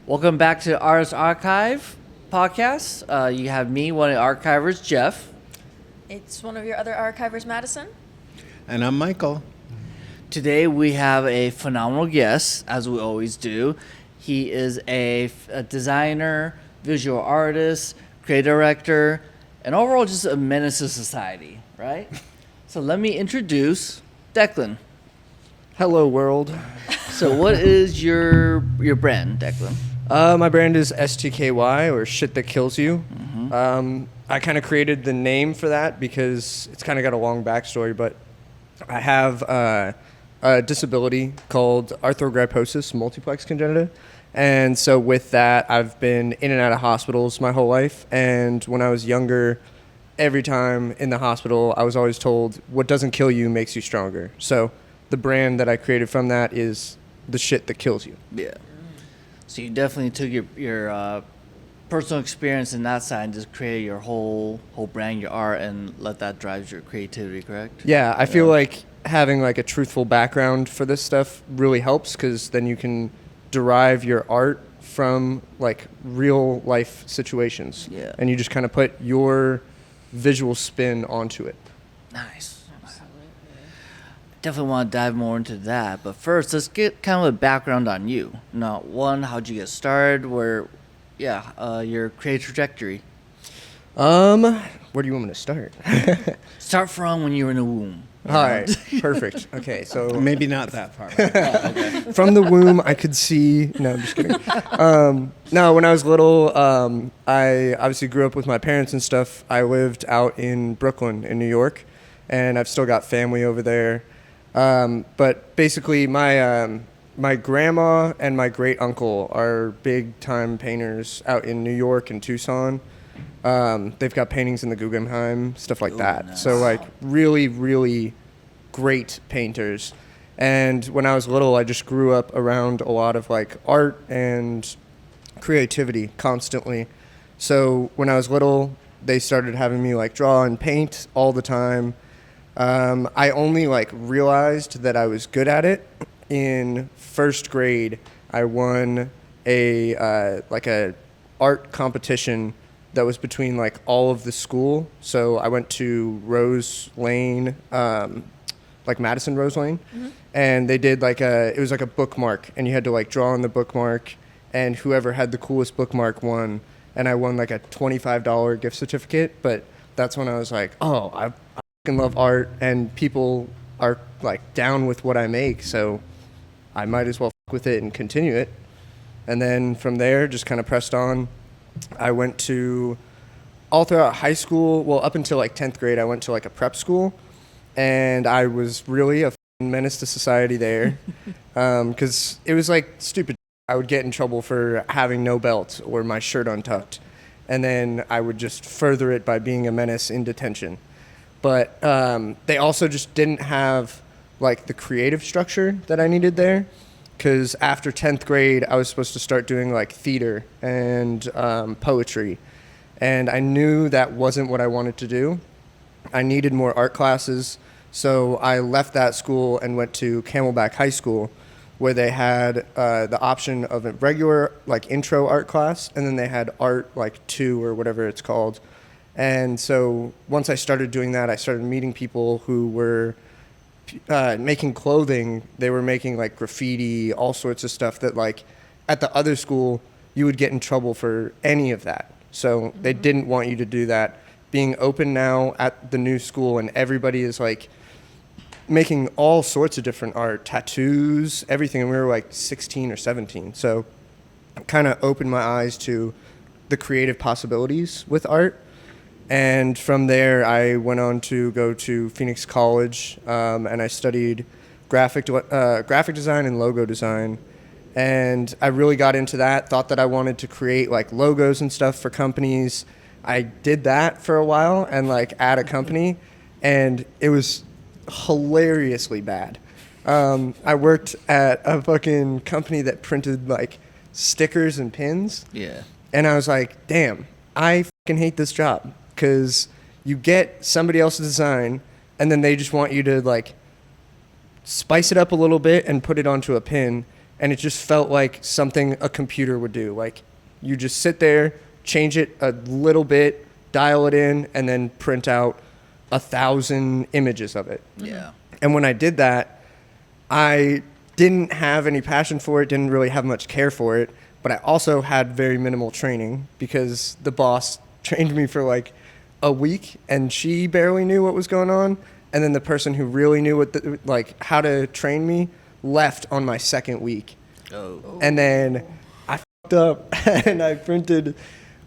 Welcome back to Artist Archive podcast. You have me, one of the archivers, Jeff. It's one of your other archivers, Madison. And I'm Michael. Today we have a phenomenal guest, as we always do. He is a designer, visual artist, creative director, and overall just a menace to society, right? So let me introduce Declan. Hello, world. So what is your brand, Declan? My brand is STKY, or Shit That Kills You. I kind of created the name for that because it's kind of got a long backstory, but I have a disability called arthrogryposis multiplex congenita. And so with that, I've been in and out of hospitals my whole life. And when I was younger, every time in the hospital, I was always told, what doesn't kill you makes you stronger. So the brand that I created from that is the shit that kills you. Yeah. So you definitely took your personal experience in that side and just created your whole brand, your art, and let that drive your creativity, correct? Yeah, I feel like having like a truthful background for this stuff really helps because then you can derive your art from like real life situations. Yeah. And you just kind of put your visual spin onto it. Nice. Definitely want to dive more into that, but first let's get kind of a background on you. Now, one, how'd you get started? Your creative trajectory. Where do you want me to start? Start from when you were in the womb. All right, perfect. Okay, so Maybe not that far. from the womb, I could see. No, I'm just kidding. No, when I was little, I obviously grew up with my parents and stuff. I lived out in Brooklyn, in New York, and I've still got family over there. But basically, my grandma and my great uncle are big time painters out in New York and Tucson. They've got paintings in the Guggenheim, stuff like that. Nice. So like really, really great painters. And when I was little, I just grew up around a lot of like art and creativity constantly. So when I was little, they started having me like draw and paint all the time. I only like realized that I was good at it in first grade. I won a art competition that was between like all of the school. So I went to Rose Lane, like Madison Rose Lane, and they did it was like a bookmark, and you had to like draw on the bookmark, and whoever had the coolest bookmark won. And I won like a $25 gift certificate. But that's when I was like, oh, I fucking love art, and people are like down with what I make, so I might as well fuck with it and continue it. And then from there, just kind of pressed on. I went to, all throughout high school, well, up until like 10th grade, I went to like a prep school, and I was really a menace to society there because it was like stupid. I would get in trouble for having no belt or my shirt untucked, and then I would just further it by being a menace in detention. But they also just didn't have like the creative structure that I needed there, because after 10th grade, I was supposed to start doing like theater and poetry. And I knew that wasn't what I wanted to do. I needed more art classes. So I left that school and went to Camelback High School, where they had the option of a regular like intro art class, and then they had art like 2 or whatever it's called. And so once I started doing that, I started meeting people who were making clothing. They were making like graffiti, all sorts of stuff that like at the other school you would get in trouble for any of that. So they didn't want you to do that. Being open now at the new school, and everybody is like making all sorts of different art, tattoos, everything. And we were like 16 or 17. So kind of opened my eyes to the creative possibilities with art. And from there, I went on to go to Phoenix College, and I studied graphic design and logo design. And I really got into that, thought that I wanted to create like logos and stuff for companies. I did that for a while and like at a company, and it was hilariously bad. I worked at a fucking company that printed like stickers and pins. Yeah. And I was like, damn, I fucking hate this job. Because you get somebody else's design, and then they just want you to like spice it up a little bit and put it onto a pin, and it just felt like something a computer would do. Like you just sit there, change it a little bit, dial it in, and then print out 1,000 images of it. Yeah. And when I did that, I didn't have any passion for it, didn't really have much care for it, but I also had very minimal training because the boss trained me for like a week and she barely knew what was going on. And then the person who really knew how to train me left on my second week. Oh. And then I fucked up and I printed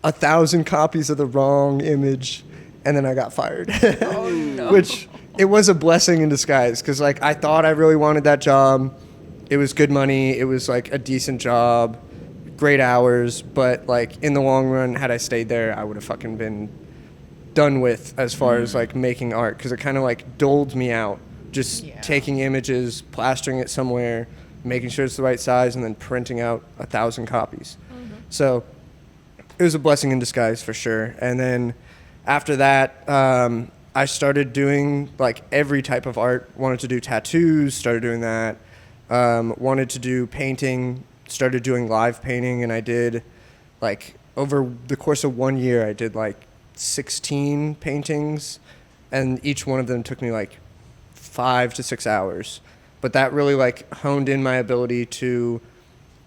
1,000 copies of the wrong image, and then I got fired. Oh, no. Which it was a blessing in disguise because like I thought I really wanted that job. It was good money. It was like a decent job, great hours, but like in the long run, had I stayed there, I would have fucking been done with as far as like making art because it kind of like doled me out, just taking images, plastering it somewhere, making sure it's the right size, and then printing out 1,000 copies. So it was a blessing in disguise for sure. And then after that, I started doing like every type of art. Wanted to do tattoos, started doing that. Wanted to do painting, started doing live painting, and I did like over the course of 1 year, I did like 16 paintings, and each one of them took me like 5 to 6 hours. But that really like honed in my ability to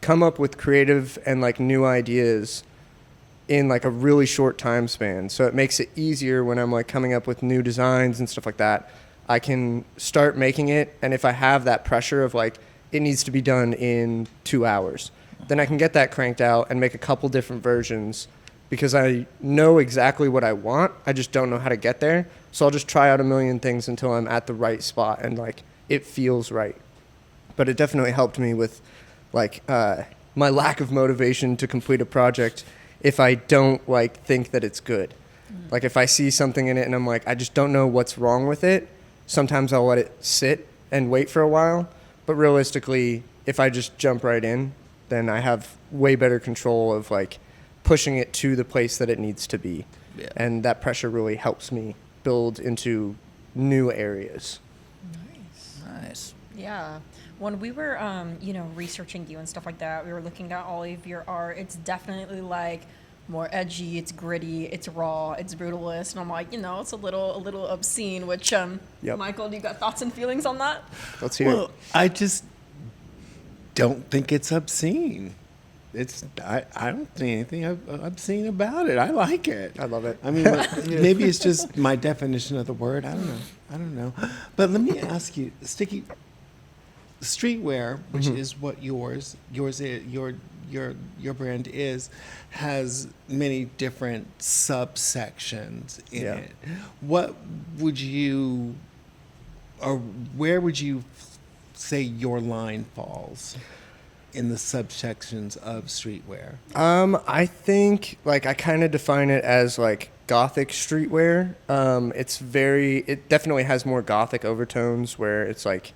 come up with creative and like new ideas in like a really short time span. So it makes it easier when I'm like coming up with new designs and stuff like that. I can start making it, and if I have that pressure of like it needs to be done in 2 hours, then I can get that cranked out and make a couple different versions because I know exactly what I want. I just don't know how to get there. So I'll just try out a million things until I'm at the right spot and like it feels right. But it definitely helped me with like my lack of motivation to complete a project if I don't like think that it's good. Like if I see something in it and I'm like, I just don't know what's wrong with it, sometimes I'll let it sit and wait for a while. But realistically, if I just jump right in, then I have way better control of like pushing it to the place that it needs to be. Yeah. And that pressure really helps me build into new areas. Nice. Yeah. When we were, researching you and stuff like that, we were looking at all of your art. It's definitely like more edgy, it's gritty, it's raw, it's brutalist, and I'm like, it's a little obscene. Which, Michael, do you got thoughts and feelings on that? Let's hear Well, I just don't think it's obscene. I don't think anything obscene about it. I like it. I love it. I mean, maybe it's just my definition of the word. I don't know. But let me ask you, Sticky, streetwear, which is what yours is, your brand is, has many different subsections in it. What would you, or where would you say your line falls in the subsections of streetwear? I think like I kind of define it as like gothic streetwear. It definitely has more gothic overtones where it's like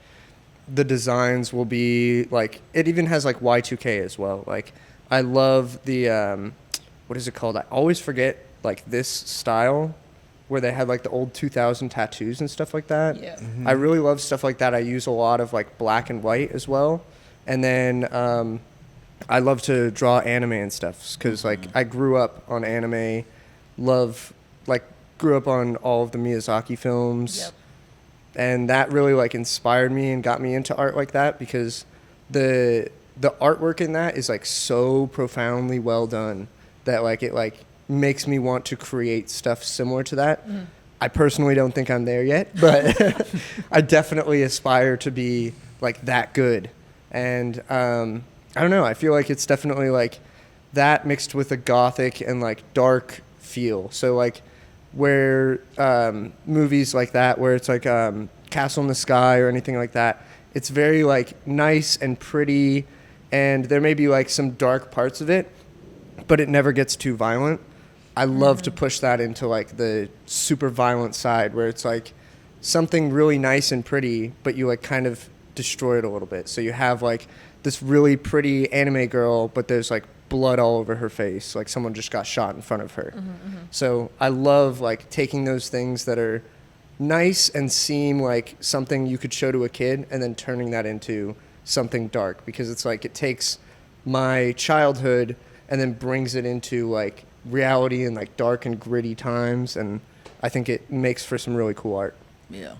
the designs will be like, it even has like Y2K as well. Like I love the, what is it called? I always forget like this style where they had like the old 2000 tattoos and stuff like that. Yeah. I really love stuff like that. I use a lot of like black and white as well. And then I love to draw anime and stuff because like I grew up on anime, grew up on all of the Miyazaki films. Yep. And that really like inspired me and got me into art like that because the artwork in that is like so profoundly well done that like it like makes me want to create stuff similar to that. I personally don't think I'm there yet, but I definitely aspire to be like that good. And I don't know, I feel like it's definitely like that mixed with a gothic and like dark feel. So like where movies like that, where it's like Castle in the Sky or anything like that, it's very like nice and pretty, and there may be like some dark parts of it, but it never gets too violent. I love to push that into like the super violent side where it's like something really nice and pretty, but you like kind of destroy it a little bit. So you have like this really pretty anime girl, but there's like blood all over her face, like someone just got shot in front of her. So I love like taking those things that are nice and seem like something you could show to a kid and then turning that into something dark, because it's like it takes my childhood and then brings it into like reality and like dark and gritty times, and I think it makes for some really cool art. Yeah,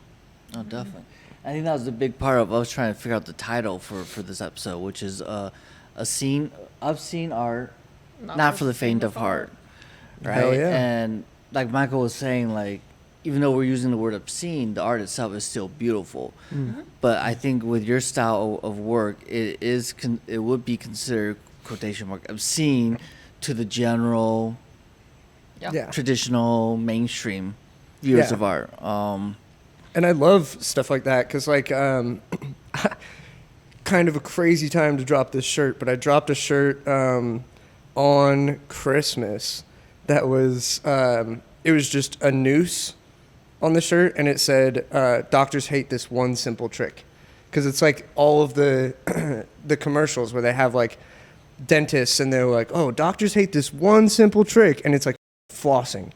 oh, definitely. I think that was the big part of I was trying to figure out the title for this episode, which is obscene art, not for the faint of heart, right? Hell yeah. And like Michael was saying, like even though we're using the word obscene, the art itself is still beautiful. But I think with your style of work, it would be considered quotation mark obscene to the general, Yeah. traditional mainstream viewers Yeah. of art. And I love stuff like that because, like, kind of a crazy time to drop this shirt, but I dropped a shirt on Christmas that was, it was just a noose on the shirt, and it said, doctors hate this one simple trick. Because it's like all of the the commercials where they have, like, dentists, and they're like, oh, doctors hate this one simple trick, and it's like flossing.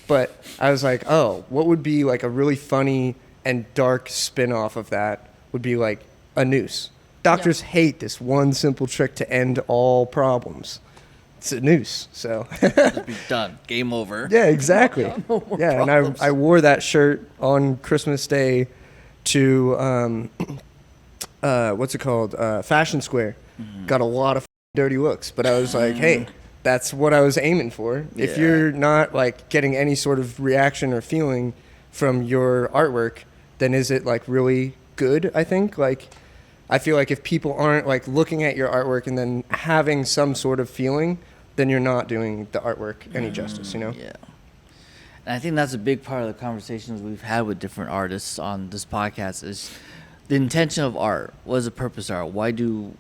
But I was like, oh, what would be like a really funny and dark spin-off of that would be like a noose. Doctors hate this one simple trick to end all problems. It's a noose, so. Just be done. Game over. Yeah, exactly. Yeah, and I wore that shirt on Christmas Day to, what's it called? Fashion Square. Got a lot of dirty looks, but I was like, hey, that's what I was aiming for. If Yeah. you're not like getting any sort of reaction or feeling from your artwork, then is it like really good? I think like I feel like if people aren't like looking at your artwork and then having some sort of feeling, then you're not doing the artwork any justice, you know? Yeah. And I think that's a big part of the conversations we've had with different artists on this podcast is the intention of art. What is the purpose of art? Why do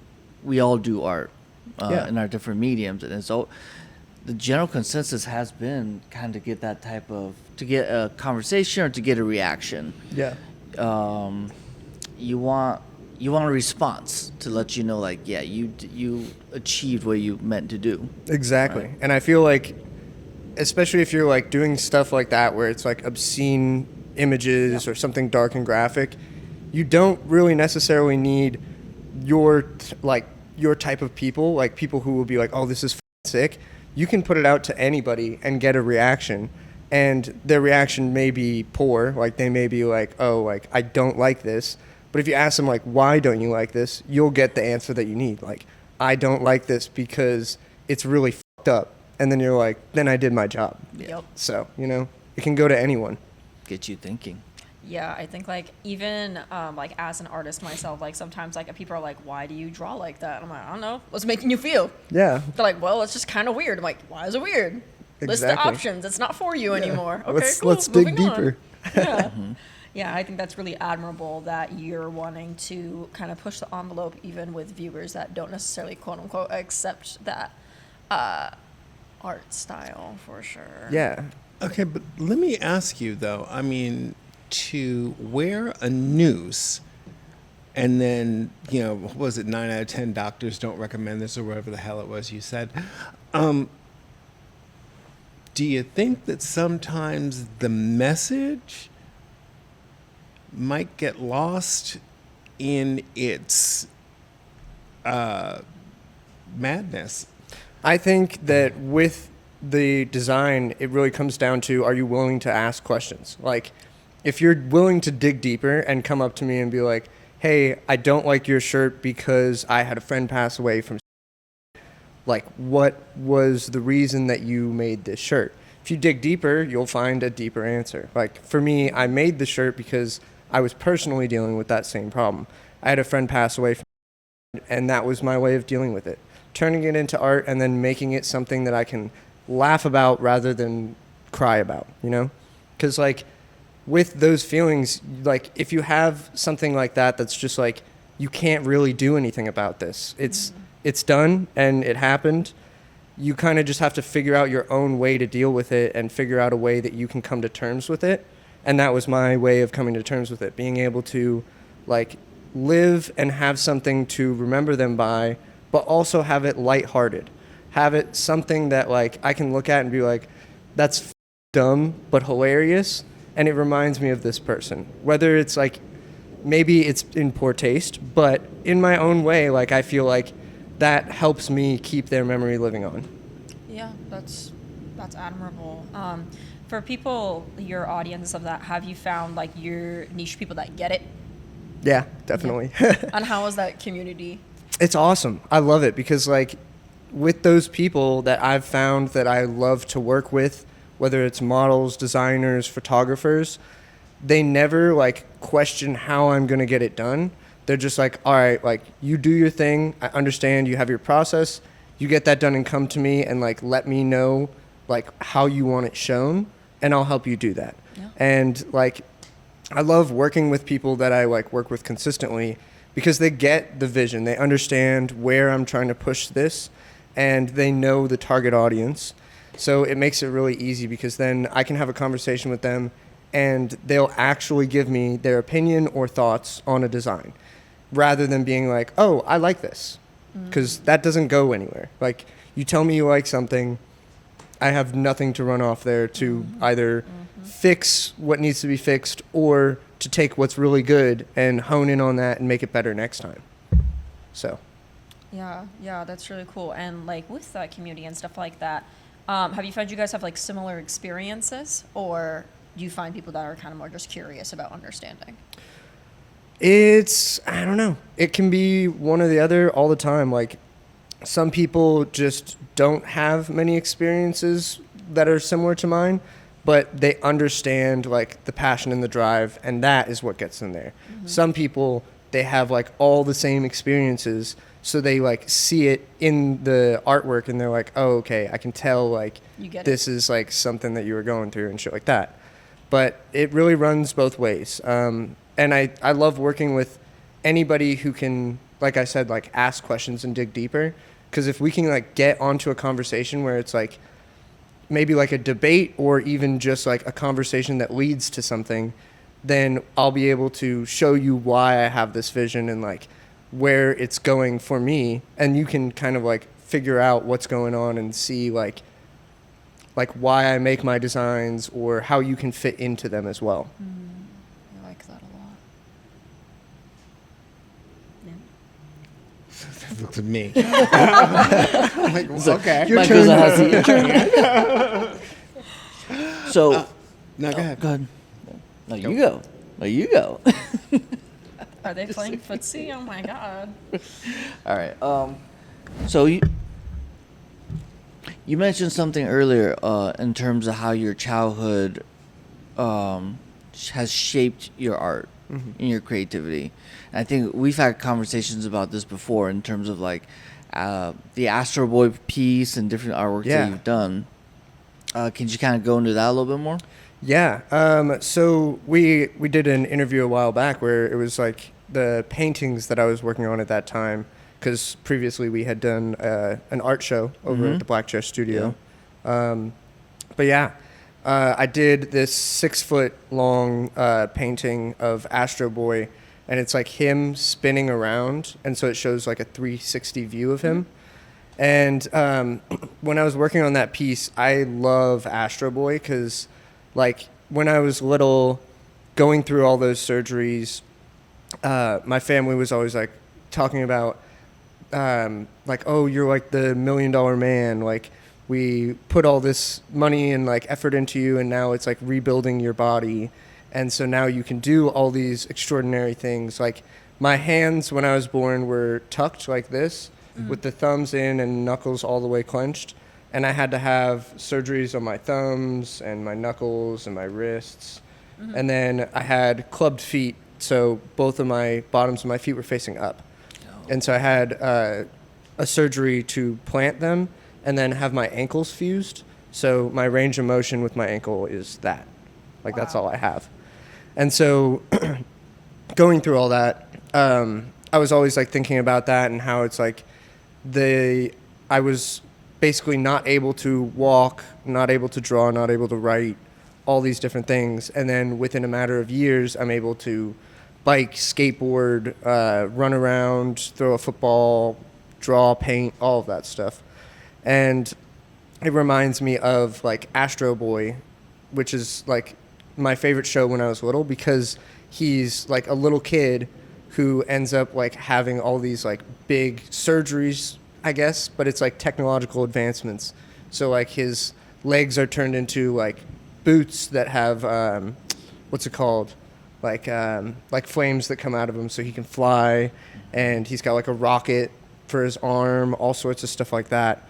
we all do art in our different mediums? And so the general consensus has been kind of get that type of, to get a conversation or to get a reaction. Yeah. You want a response to let you know, like, yeah, you achieved what you meant to do. Exactly. Right. And I feel like, especially if you're like doing stuff like that where it's like obscene images or something dark and graphic, you don't really necessarily need your type of people, like people who will be like, oh, this is sick. You can put it out to anybody and get a reaction, and their reaction may be poor. Like they may be like, oh, like I don't like this. But if you ask them like, why don't you like this? You'll get the answer that you need. Like, I don't like this because it's really fucked up. And then you're like, then I did my job. Yep. So, you know, it can go to anyone. Get you thinking. Yeah, I think like even like as an artist myself, like sometimes like people are like, why do you draw like that? I'm like, I don't know. What's making you feel? Yeah. They're like, well, it's just kind of weird. I'm like, why is it weird? List the Exactly. options. It's not for you anymore. Okay, cool. Let's dig Moving on. deeper. Yeah. Yeah, I think that's really admirable that you're wanting to kind of push the envelope even with viewers that don't necessarily quote unquote accept that art style for sure. Yeah. Okay, but let me ask you though. I mean, to wear a noose, and then what was it? 9 out of 10 doctors don't recommend this, or whatever the hell it was you said. Do you think that sometimes the message might get lost in its madness? I think that with the design, it really comes down to, are you willing to ask questions? Like, if you're willing to dig deeper and come up to me and be like, hey, I don't like your shirt because I had a friend pass away from, like, what was the reason that you made this shirt? If you dig deeper, you'll find a deeper answer. Like, for me, I made the shirt because I was personally dealing with that same problem. I had a friend pass away from, and that was my way of dealing with it. Turning it into art and then making it something that I can laugh about rather than cry about, you know? Because, like, with those feelings, like, if you have something like that that's just like, you can't really do anything about this. It's done and it happened. You kind of just have to figure out your own way to deal with it and figure out a way that you can come to terms with it. And that was my way of coming to terms with it, being able to, like, live and have something to remember them by, but also have it lighthearted. Have it something that, like, I can look at and be like, that's dumb but hilarious, and it reminds me of this person. Whether it's, like, maybe it's in poor taste, but in my own way, like I feel like that helps me keep their memory living on. Yeah, that's admirable. For people, your audience of that, have you found like your niche people that get it? Yeah, definitely. And how is that community? It's awesome. I love it because like with those people that I've found that I love to work with, whether it's models, designers, photographers, they never like question how I'm going to get it done. They're just like, all right, like you do your thing. I understand you have your process. You get that done and come to me and like let me know like how you want it shown and I'll help you do that. Yeah. And like I love working with people that I like work with consistently because they get the vision. They understand where I'm trying to push this and they know the target audience. So it makes it really easy because then I can have a conversation with them and they'll actually give me their opinion or thoughts on a design rather than being like, oh, I like this. Because that doesn't go anywhere. Like you tell me you like something, I have nothing to run off there to either fix what needs to be fixed or to take what's really good and hone in on that and make it better next time. So. Yeah, that's really cool. And like with that community and stuff like that, have you found you guys have like similar experiences, or do you find people that are kind of more just curious about understanding? I don't know. It can be one or the other all the time. Like some people just don't have many experiences that are similar to mine, but they understand like the passion and the drive, and that is what gets them there. Some people, they have like all the same experiences, so they like see it in the artwork and they're like, oh, okay, I can tell like this is like something that you were going through and shit like that. But it really runs both ways. And I love working with anybody who can, like I said, like ask questions and dig deeper. Because if we can like get onto a conversation where it's like maybe like a debate or even just like a conversation that leads to something, then I'll be able to show you why I have this vision and like where it's going for me. And you can kind of like figure out what's going on and see like why I make my designs or how you can fit into them as well. I like that a lot. Looked at me. I'm like, okay. Your turn. So, No, go ahead. go ahead. No, you go. No, you go. Are they playing footsie? Oh my god. All right. So you mentioned something earlier in terms of how your childhood has shaped your art and your creativity. And I think we've had conversations about this before in terms of like the Astro Boy piece and different artwork that you've done. Can you kind of go into that a little bit more? Yeah. So we did an interview a while back where it was like the paintings that I was working on at that time, because previously we had done an art show over at the Black Chair Studio. Yeah. But yeah, I did this 6-foot long painting of Astro Boy, and it's like him spinning around, and so it shows like a 360 view of him. And when I was working on that piece, I love Astro Boy because like when I was little, going through all those surgeries, my family was always like talking about like, oh, you're like the $1 million man. Like we put all this money and like effort into you, and now it's like rebuilding your body. And so now you can do all these extraordinary things. Like my hands when I was born were tucked like this with the thumbs in and knuckles all the way clenched. And I had to have surgeries on my thumbs and my knuckles and my wrists. And then I had clubbed feet, so both of my bottoms of my feet were facing up. And so I had a surgery to plant them and then have my ankles fused. So my range of motion with my ankle is that. Like that's all I have. And so going through all that, I was always like thinking about that and how it's like I was basically not able to walk, not able to draw, not able to write, all these different things. And then within a matter of years, I'm able to bike, skateboard, run around, throw a football, draw, paint, all of that stuff. And it reminds me of like Astro Boy, which is like my favorite show when I was little, because he's like a little kid who ends up like having all these like big surgeries, I guess, but it's like technological advancements. So like his legs are turned into like boots that have what's it called? Like flames that come out of him so he can fly, and he's got like a rocket for his arm, all sorts of stuff like that.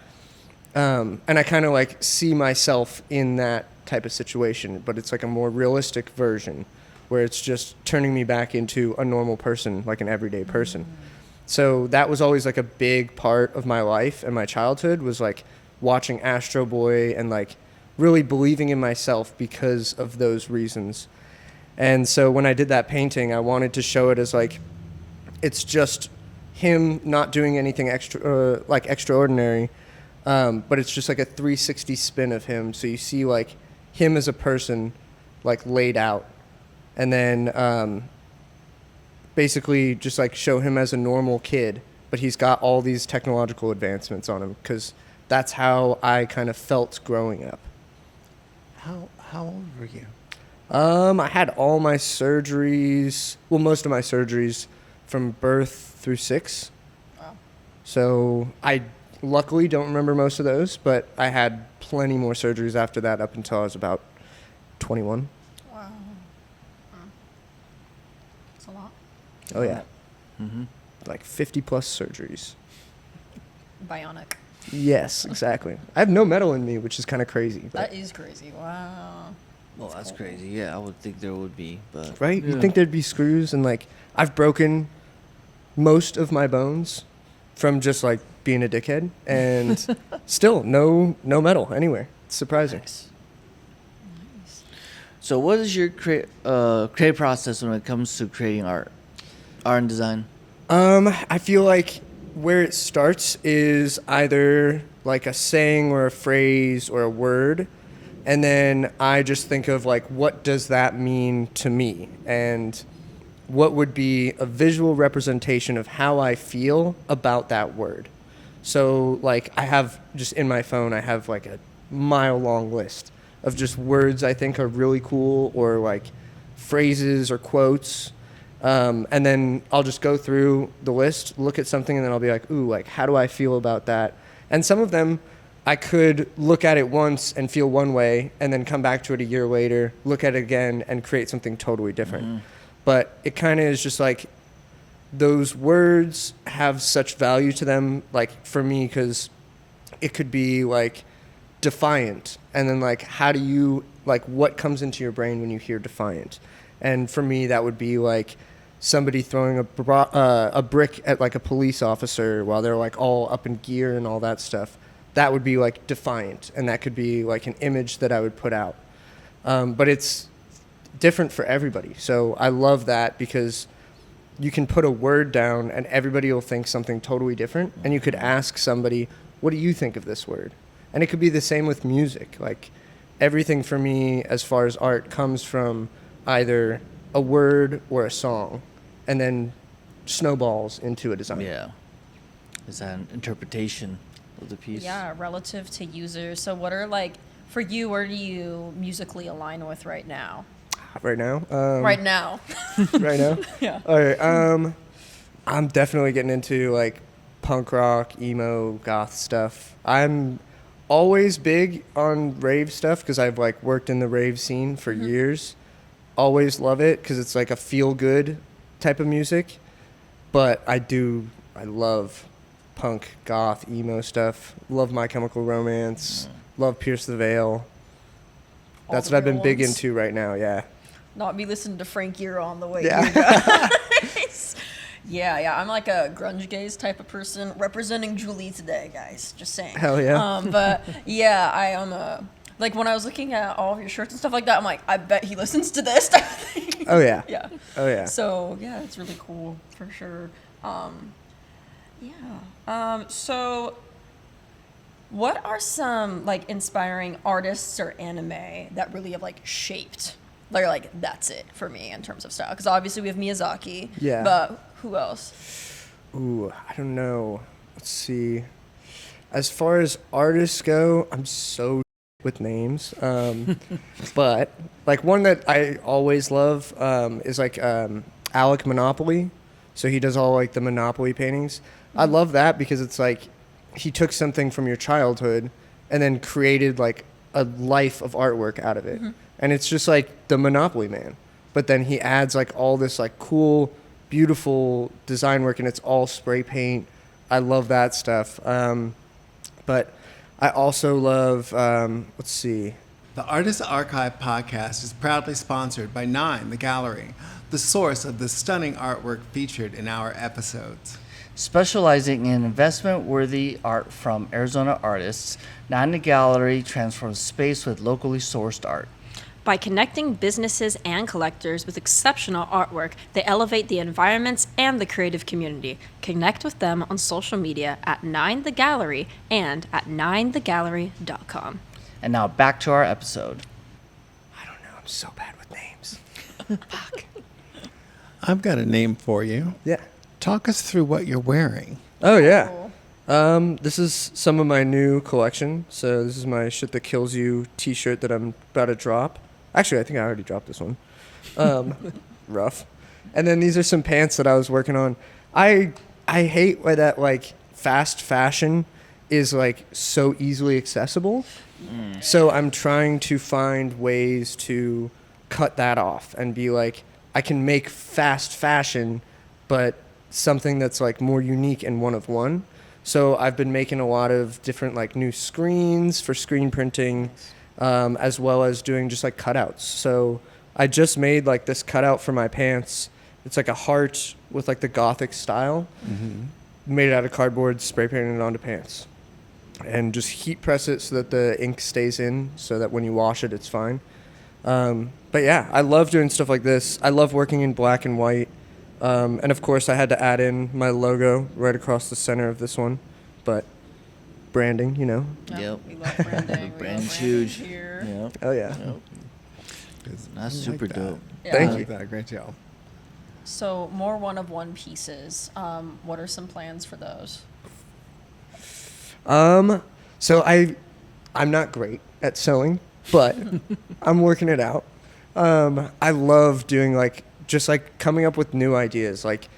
And I kind of like see myself in that type of situation, but it's like a more realistic version where it's just turning me back into a normal person, like an everyday person. So that was always like a big part of my life and my childhood, was like watching Astro Boy and like really believing in myself because of those reasons. And so when I did that painting, I wanted to show it as like, it's just him not doing anything extraordinary, but it's just like a 360 spin of him. So you see like him as a person like laid out, and then basically just like show him as a normal kid, but he's got all these technological advancements on him, because that's how I kind of felt growing up. How old were you? I had all my surgeries, well, most of my surgeries from birth through 6. Wow. So I luckily don't remember most of those, but I had plenty more surgeries after that up until I was about 21. Wow. That's a lot. Oh, yeah. Mm-hmm. Like 50 plus surgeries. Bionic. Yes, exactly. I have no metal in me, which is kind of crazy. That is crazy. Wow. Well, that's crazy. Yeah, I would think there would be, but Right? Yeah. You'd think there'd be screws, and like I've broken most of my bones from just like being a dickhead, and still no metal anywhere. It's surprising. Nice. So, what is your creative process when it comes to creating art and design? I feel like where it starts is either like a saying or a phrase or a word, and then I just think of like, what does that mean to me, and what would be a visual representation of how I feel about that word. So like I have just in my phone, I have like a mile-long list of just words I think are really cool, or like phrases or quotes. And then I'll just go through the list, look at something, and then I'll be like, ooh, like, how do I feel about that? And some of them, I could look at it once and feel one way, and then come back to it a year later, look at it again, and create something totally different. Mm-hmm. But it kind of is just like, those words have such value to them, like, for me, because it could be, like, defiant. And then, like, how do you, like, what comes into your brain when you hear defiant? And for me, that would be, like, somebody throwing a brick at, like, a police officer while they're, like, all up in gear and all that stuff. That would be, like, defiant. And that could be, like, an image that I would put out. But it's different for everybody. So I love that, because you can put a word down and everybody will think something totally different. And you could ask somebody, what do you think of this word? And it could be the same with music. Like, everything for me as far as art comes from either a word or a song, and then snowballs into a design. Yeah. Is that an interpretation of the piece? Yeah, relative to users. So what are, like, for you, where do you musically align with right now? Right now? Right now. Right now? Yeah. All right. I'm definitely getting into, like, punk rock, emo, goth stuff. I'm always big on rave stuff because I've, like, worked in the rave scene for years. Always love it because it's, like, a feel-good type of music. But I love punk, goth, emo stuff. Love My Chemical Romance. Love Pierce the Veil. That's All what I've the been real big ones. into right now, yeah. Not be listening to Frank Gehry on the way Yeah. here, guys. Yeah. I'm like a grunge gaze type of person, representing Julie today, guys. Just saying. Hell yeah. But yeah, I am like, when I was looking at all of your shirts and stuff like that, I'm like, I bet he listens to this type of thing. Oh, yeah. Yeah. Oh, yeah. So yeah, it's really cool for sure. So what are some, like, inspiring artists or anime that really have, like, shaped? They're like, that's it for me in terms of style. Because obviously we have Miyazaki. Yeah. But who else? Ooh, I don't know. Let's see. As far as artists go, I'm so with names. But like one that I always love is like Alec Monopoly. So he does all like the Monopoly paintings. I love that because it's like he took something from your childhood and then created like a life of artwork out of it. And it's just like the Monopoly Man. But then he adds like all this like cool, beautiful design work, and it's all spray paint. I love that stuff. But I also love, let's see. The Artist Archive podcast is proudly sponsored by Nine, the gallery, the source of the stunning artwork featured in our episodes. Specializing in investment-worthy art from Arizona artists, Nine the Gallery transforms space with locally sourced art. By connecting businesses and collectors with exceptional artwork, they elevate the environments and the creative community. Connect with them on social media at Nine the Gallery and at ninethegallery.com. And now back to our episode. I don't know. I'm so bad with names. Fuck. I've got a name for you. Yeah. Talk us through what you're wearing. Oh, yeah. This is some of my new collection. So this is my Shit That Kills You t-shirt that I'm about to drop. Actually, I think I already dropped this one. Rough. And then these are some pants that I was working on. I hate why that like fast fashion is like so easily accessible. So I'm trying to find ways to cut that off and be like, I can make fast fashion, but something that's like more unique and one of one. So I've been making a lot of different like new screens for screen printing, as well as doing just like cutouts. So I just made like this cutout for my pants. It's like a heart with like the Gothic style, made it out of cardboard, spray painted it onto pants, and just heat press it so that the ink stays in, so that when you wash it, it's fine. But yeah, I love doing stuff like this. I love working in black and white. And of course, I had to add in my logo right across the center of this one. But branding, you know. Yep. We love branding. Brand's huge. Here. Yep. Oh, yeah. Yep. That's I super like that. dope. Yeah. Thank I you. like that. Great job. So more one-of-one pieces. What are some plans for those? So I'm not great at sewing, but I'm working it out. I love doing like just like coming up with new ideas. Like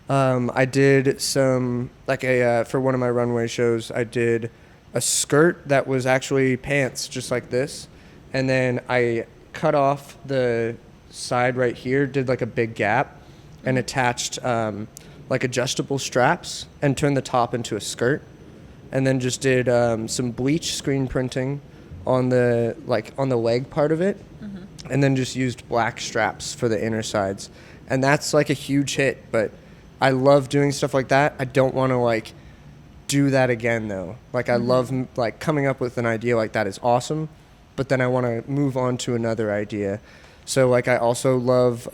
I did some like for one of my runway shows, I did a skirt that was actually pants just like this, and then I cut off the side right here, did like a big gap, and attached like adjustable straps and turned the top into a skirt. And then just did some bleach screen printing on the leg part of it, and then just used black straps for the inner sides. And that's like a huge hit, but I love doing stuff like that. I don't want to like do that again though. Like I love like coming up with an idea like that is awesome, but then I want to move on to another idea. So like I also love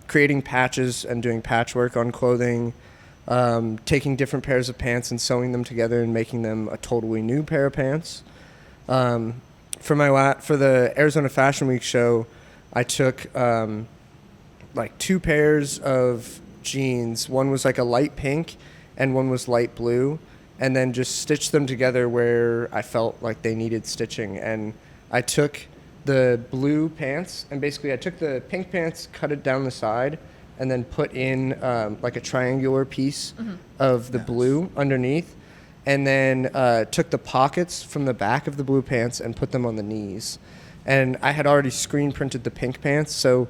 creating patches and doing patchwork on clothing. Taking different pairs of pants and sewing them together and making them a totally new pair of pants. For the Arizona Fashion Week show, I took like two pairs of jeans. One was like a light pink and one was light blue, and then just stitched them together where I felt like they needed stitching. And I took the blue pants and basically I took the pink pants, cut it down the side, and then put in like a triangular piece of the blue underneath, and then took the pockets from the back of the blue pants and put them on the knees. And I had already screen printed the pink pants, so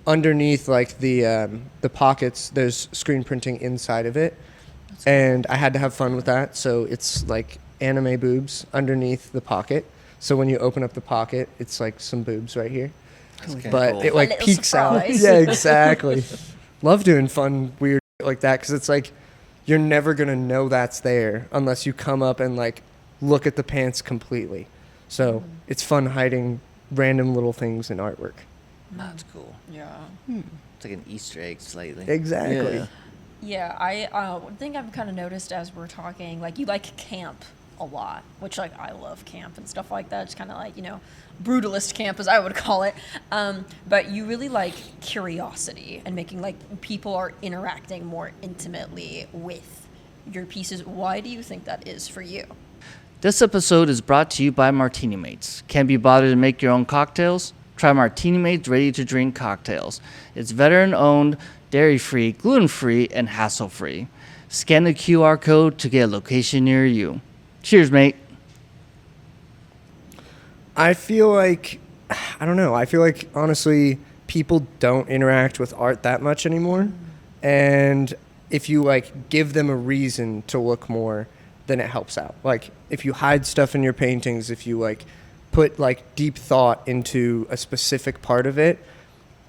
underneath like the pockets, there's screen printing inside of it. And I had to have fun with that, so it's like anime boobs underneath the pocket. So when you open up the pocket, it's like some boobs right here. But cool. it like A little peeks out. surprise. Yeah, exactly. Love doing fun, weird shit like that, because it's like you're never gonna know that's there unless you come up and like look at the pants completely. So it's fun hiding random little things in artwork. That's cool. Yeah. It's like an Easter egg slightly. Exactly. Yeah. Yeah, I think I've kind of noticed as we're talking, like you like camp a lot, which like I love camp and stuff like that. It's kind of like, you know, brutalist camp as I would call it. But you really like curiosity and making like people are interacting more intimately with your pieces. Why do you think that is for you? This episode is brought to you by Martini Mates. Can't be bothered to make your own cocktails? Try Martini Mates ready-to-drink cocktails. It's veteran-owned, dairy-free, gluten-free, and hassle-free. Scan the QR code to get a location near you. Cheers, mate. I feel like, I don't know, I feel like, honestly, people don't interact with art that much anymore. And if you, like, give them a reason to look more, then it helps out. Like, if you hide stuff in your paintings, if you, like, put, like, deep thought into a specific part of it,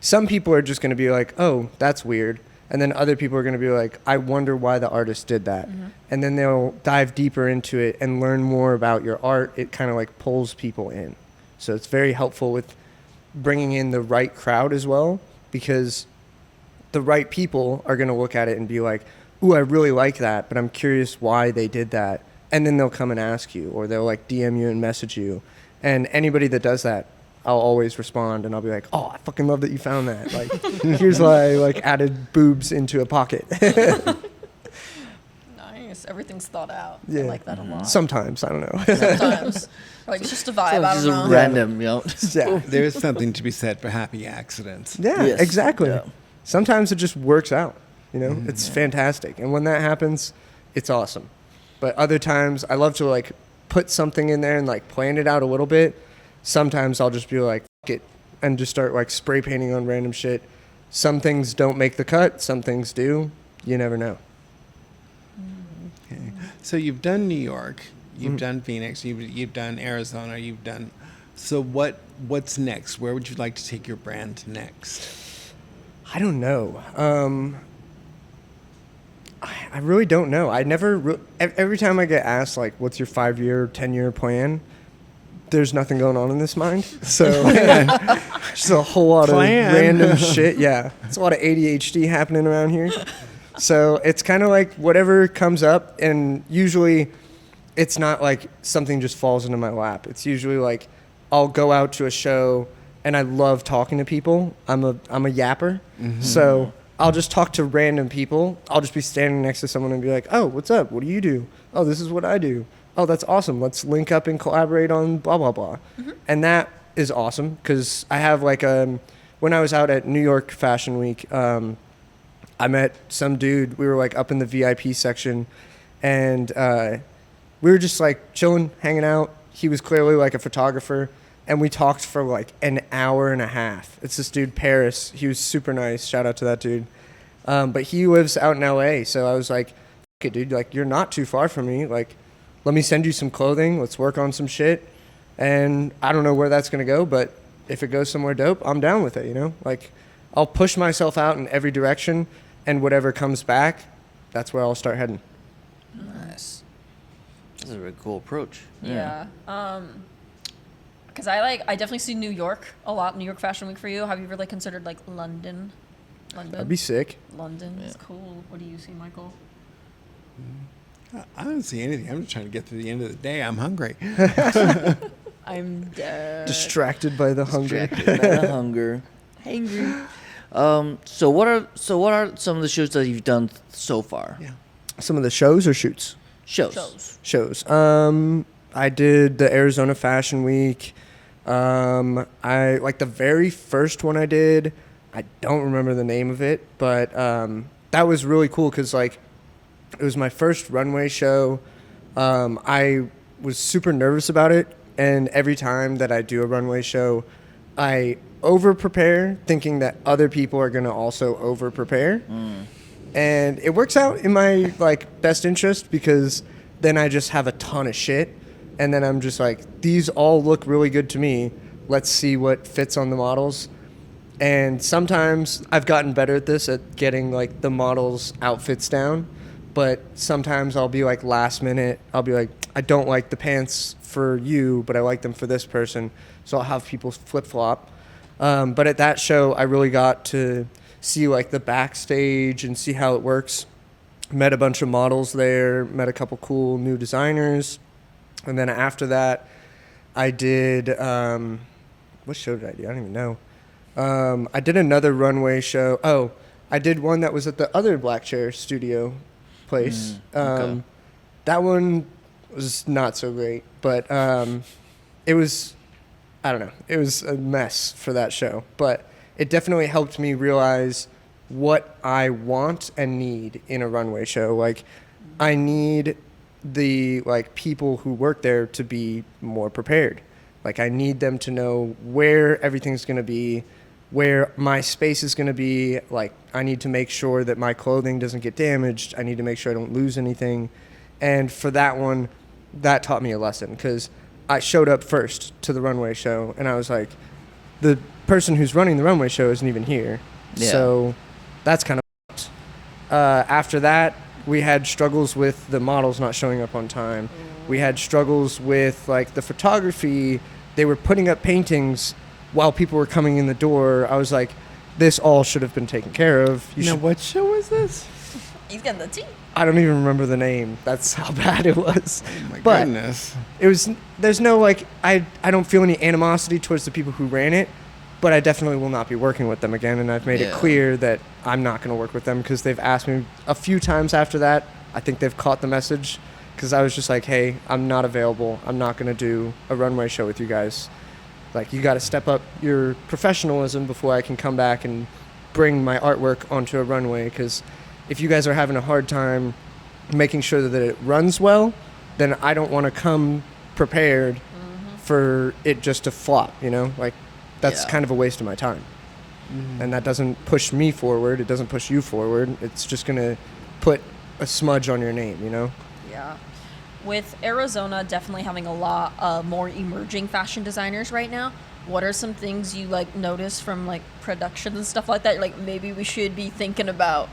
some people are just going to be like, oh, that's weird. And then other people are going to be like, I wonder why the artist did that. And then they'll dive deeper into it and learn more about your art. It kind of like pulls people in. So it's very helpful with bringing in the right crowd as well, because the right people are going to look at it and be like, ooh, I really like that, but I'm curious why they did that. And then they'll come and ask you, or they'll like DM you and message you. And anybody that does that, I'll always respond, and I'll be like, oh, I fucking love that you found that. Like, here's why I like added boobs into a pocket. Nice. Everything's thought out. Yeah. I like that a lot. Sometimes, I don't know. Sometimes. Like, it's just a vibe. So I just don't a know. random, you know. Yeah, There is something to be said for happy accidents. yeah, Yes. exactly. Yeah. Sometimes it just works out, you know? It's fantastic. And when that happens, it's awesome. But other times, I love to like put something in there and like plan it out a little bit. Sometimes I'll just be like, fuck it, and just start like spray painting on random shit. Some things don't make the cut, some things do. You never know. Okay. So you've done New York, you've done Phoenix, you've done Arizona, you've done. So what's next? Where would you like to take your brand next? I don't know. I really don't know. I never. Every time I get asked, like, what's your 5-year, 10-year plan? There's nothing going on in this mind. So, just a whole lot Plan. of random shit. Yeah. It's a lot of ADHD happening around here. So, it's kind of like whatever comes up. And usually, it's not like something just falls into my lap. It's usually like I'll go out to a show and I love talking to people. I'm a yapper. So, I'll just talk to random people. I'll just be standing next to someone and be like, oh, what's up? What do you do? Oh, this is what I do. Oh, that's awesome. Let's link up and collaborate on blah, blah, blah. And that is awesome because I have like when I was out at New York Fashion Week, I met some dude. We were like up in the VIP section and we were just like chilling, hanging out. He was clearly like a photographer. And we talked for like an hour and a half. It's this dude, Paris. He was super nice. Shout out to that dude. But he lives out in LA. So I was like, fuck it, dude. Like, you're not too far from me. Like, let me send you some clothing. Let's work on some shit. And I don't know where that's going to go. But if it goes somewhere dope, I'm down with it, you know? Like, I'll push myself out in every direction. And whatever comes back, that's where I'll start heading. Nice. That's a very cool approach. Yeah. Because I definitely see New York a lot. New York Fashion Week for you. Have you ever like considered like London? That'd be sick. London is cool. What do you see, Michael? I don't see anything. I'm just trying to get to the end of the day. I'm hungry. I'm dead. Distracted by the hunger. Distracted by the hunger. Hangry. So what are some of the shows that you've done so far? Yeah. Some of the shows or shoots? Shows. Shows. I did the Arizona Fashion Week. I like the very first one I did. I don't remember the name of it, but that was really cool because like it was my first runway show. I was super nervous about it, and every time that I do a runway show, I over prepare, thinking that other people are gonna also over prepare, and it works out in my like best interest because then I just have a ton of shit. And then I'm just like, these all look really good to me. Let's see what fits on the models. And sometimes I've gotten better at this, at getting like the models' outfits down. But sometimes I'll be like last minute. I'll be like, I don't like the pants for you, but I like them for this person. So I'll have people flip flop. But at that show, I really got to see like the backstage and see how it works. Met a bunch of models there, met a couple cool new designers. And then after that, I did, what show did I do? I don't even know. I did another runway show. Oh, I did one that was at the other Black Chair studio place. Okay. That one, was not so great. But it was, I don't know, it was a mess for that show. But it definitely helped me realize what I want and need in a runway show. Like, I need the people who work there to be more prepared. Like, I need them to know where everything's going to be, where my space is going to be. Like, I need to make sure that my clothing doesn't get damaged. I need to make sure I don't lose anything. And for that one, that taught me a lesson, because I showed up first to the runway show, and I was like, the person who's running the runway show isn't even here. Yeah. So that's kind of after that, we had struggles with the models not showing up on time. We had struggles with the photography. They were putting up paintings while people were coming in the door. I was like, this all should have been taken care of. What show was this? He's getting the tea. I don't even remember the name. That's how bad it was. Oh my But goodness. it was, there's no I don't feel any animosity towards the people who ran it, but I definitely will not be working with them again. And I've made it Yeah. clear that I'm not going to work with them, because they've asked me a few times after that. I think they've caught the message, because I was just like, hey, I'm not available. I'm not going to do a runway show with you guys. Like, you got to step up your professionalism before I can come back and bring my artwork onto a runway, because if you guys are having a hard time making sure that it runs well, then I don't want to come prepared for it just to flop, that's Yeah. kind of a waste of my time. And that doesn't push me forward. It doesn't push you forward. It's just going to put a smudge on your name, Yeah. With Arizona definitely having a lot of more emerging fashion designers right now, what are some things you notice from production and stuff like that? Maybe we should be thinking about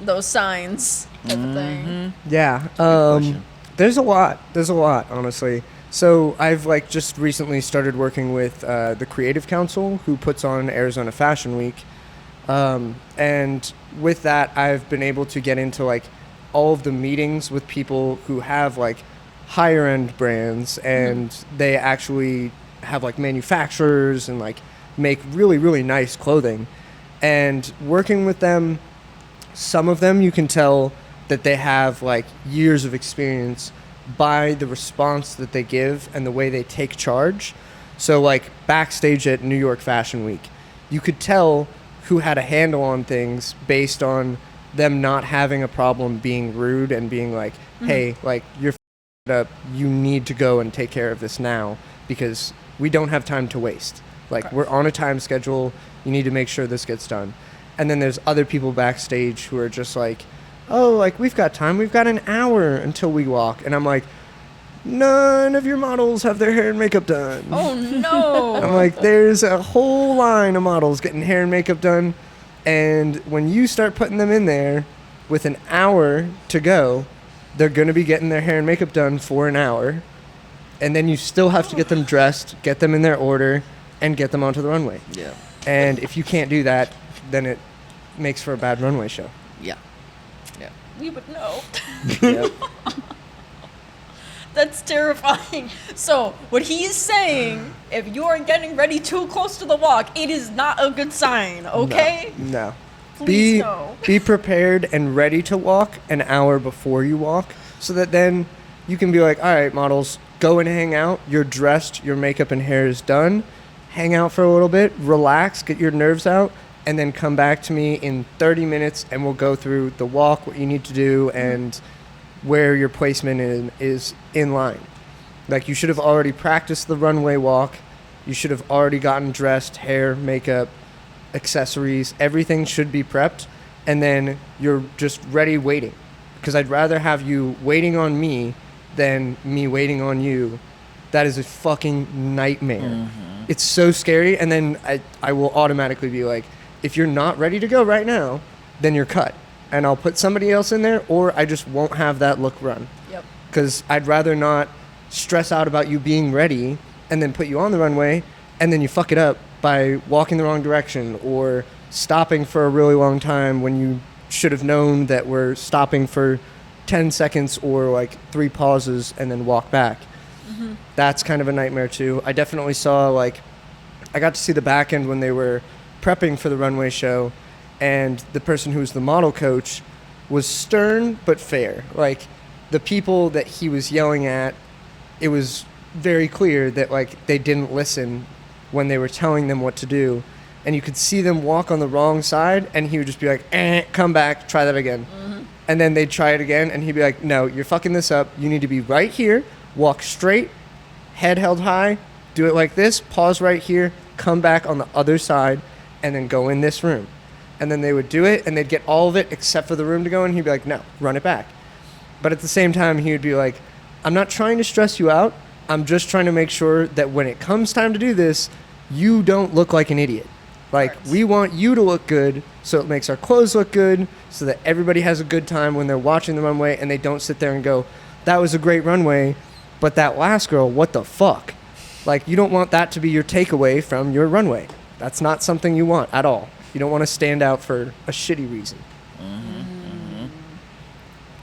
those signs type of thing. Yeah. question. There's a lot, honestly. So I've just recently started working with the Creative Council, who puts on Arizona Fashion Week. And with that, I've been able to get into all of the meetings with people who have higher end brands, and they actually have manufacturers and make really, really nice clothing. And working with them, some of them you can tell that they have years of experience by the response that they give and the way they take charge. So backstage at New York Fashion Week, you could tell who had a handle on things based on them not having a problem being rude and being hey, you're f***ed up, you need to go and take care of this now, because we don't have time to waste. We're on a time schedule, you need to make sure this gets done. And then there's other people backstage who are just oh, we've got time, we've got an hour until we walk. And I'm like, none of your models have their hair and makeup done. Oh no. I'm there's a whole line of models getting hair and makeup done. And when you start putting them in there with an hour to go, they're going to be getting their hair and makeup done for an hour. And then you still have to get them dressed, get them in their order, and get them onto the runway. Yeah. And if you can't do that, then it makes for a bad runway show. Yeah. Yeah. We would know. Yep. That's terrifying. So, what he is saying, if you are getting ready too close to the walk, it is not a good sign, okay? No. Please no. Be prepared and ready to walk an hour before you walk, so that then you can be all right, models, go and hang out. You're dressed, your makeup and hair is done. Hang out for a little bit, relax, get your nerves out, and then come back to me in 30 minutes and we'll go through the walk, what you need to do, and where your placement is in line. You should have already practiced the runway walk. You should have already gotten dressed, hair, makeup, accessories, everything should be prepped, and then you're just ready waiting. Because I'd rather have you waiting on me than me waiting on you. That is a fucking nightmare. It's so scary, and then I will automatically be if you're not ready to go right now, then you're cut. And I'll put somebody else in there, or I just won't have that look run. Yep. Because I'd rather not stress out about you being ready and then put you on the runway, and then you fuck it up by walking the wrong direction or stopping for a really long time when you should have known that we're stopping for 10 seconds or 3 pauses and then walk back. That's kind of a nightmare too. I definitely saw I got to see the back end when they were prepping for the runway show, and the person who was the model coach was stern but fair. The people that he was yelling at it was very clear that like they didn't listen when they were telling them what to do, and you could see them walk on the wrong side, and he would just be like, come back, try that again. And then they'd try it again, and he'd be like, no, you're fucking this up. You need to be right here, walk straight, head held high, do it like this, pause right here, come back on the other side, and then go in this room. And then they would do it, and they'd get all of it except for the room to go in. He'd be like, no, run it back. But at the same time, he would be like, I'm not trying to stress you out. I'm just trying to make sure that when it comes time to do this, you don't look like an idiot. Like, we want you to look good, so it makes our clothes look good, so that everybody has a good time when they're watching the runway, and they don't sit there and go, that was a great runway, but that last girl, what the fuck? Like, you don't want that to be your takeaway from your runway. That's not something you want at all. You don't want to stand out for a shitty reason.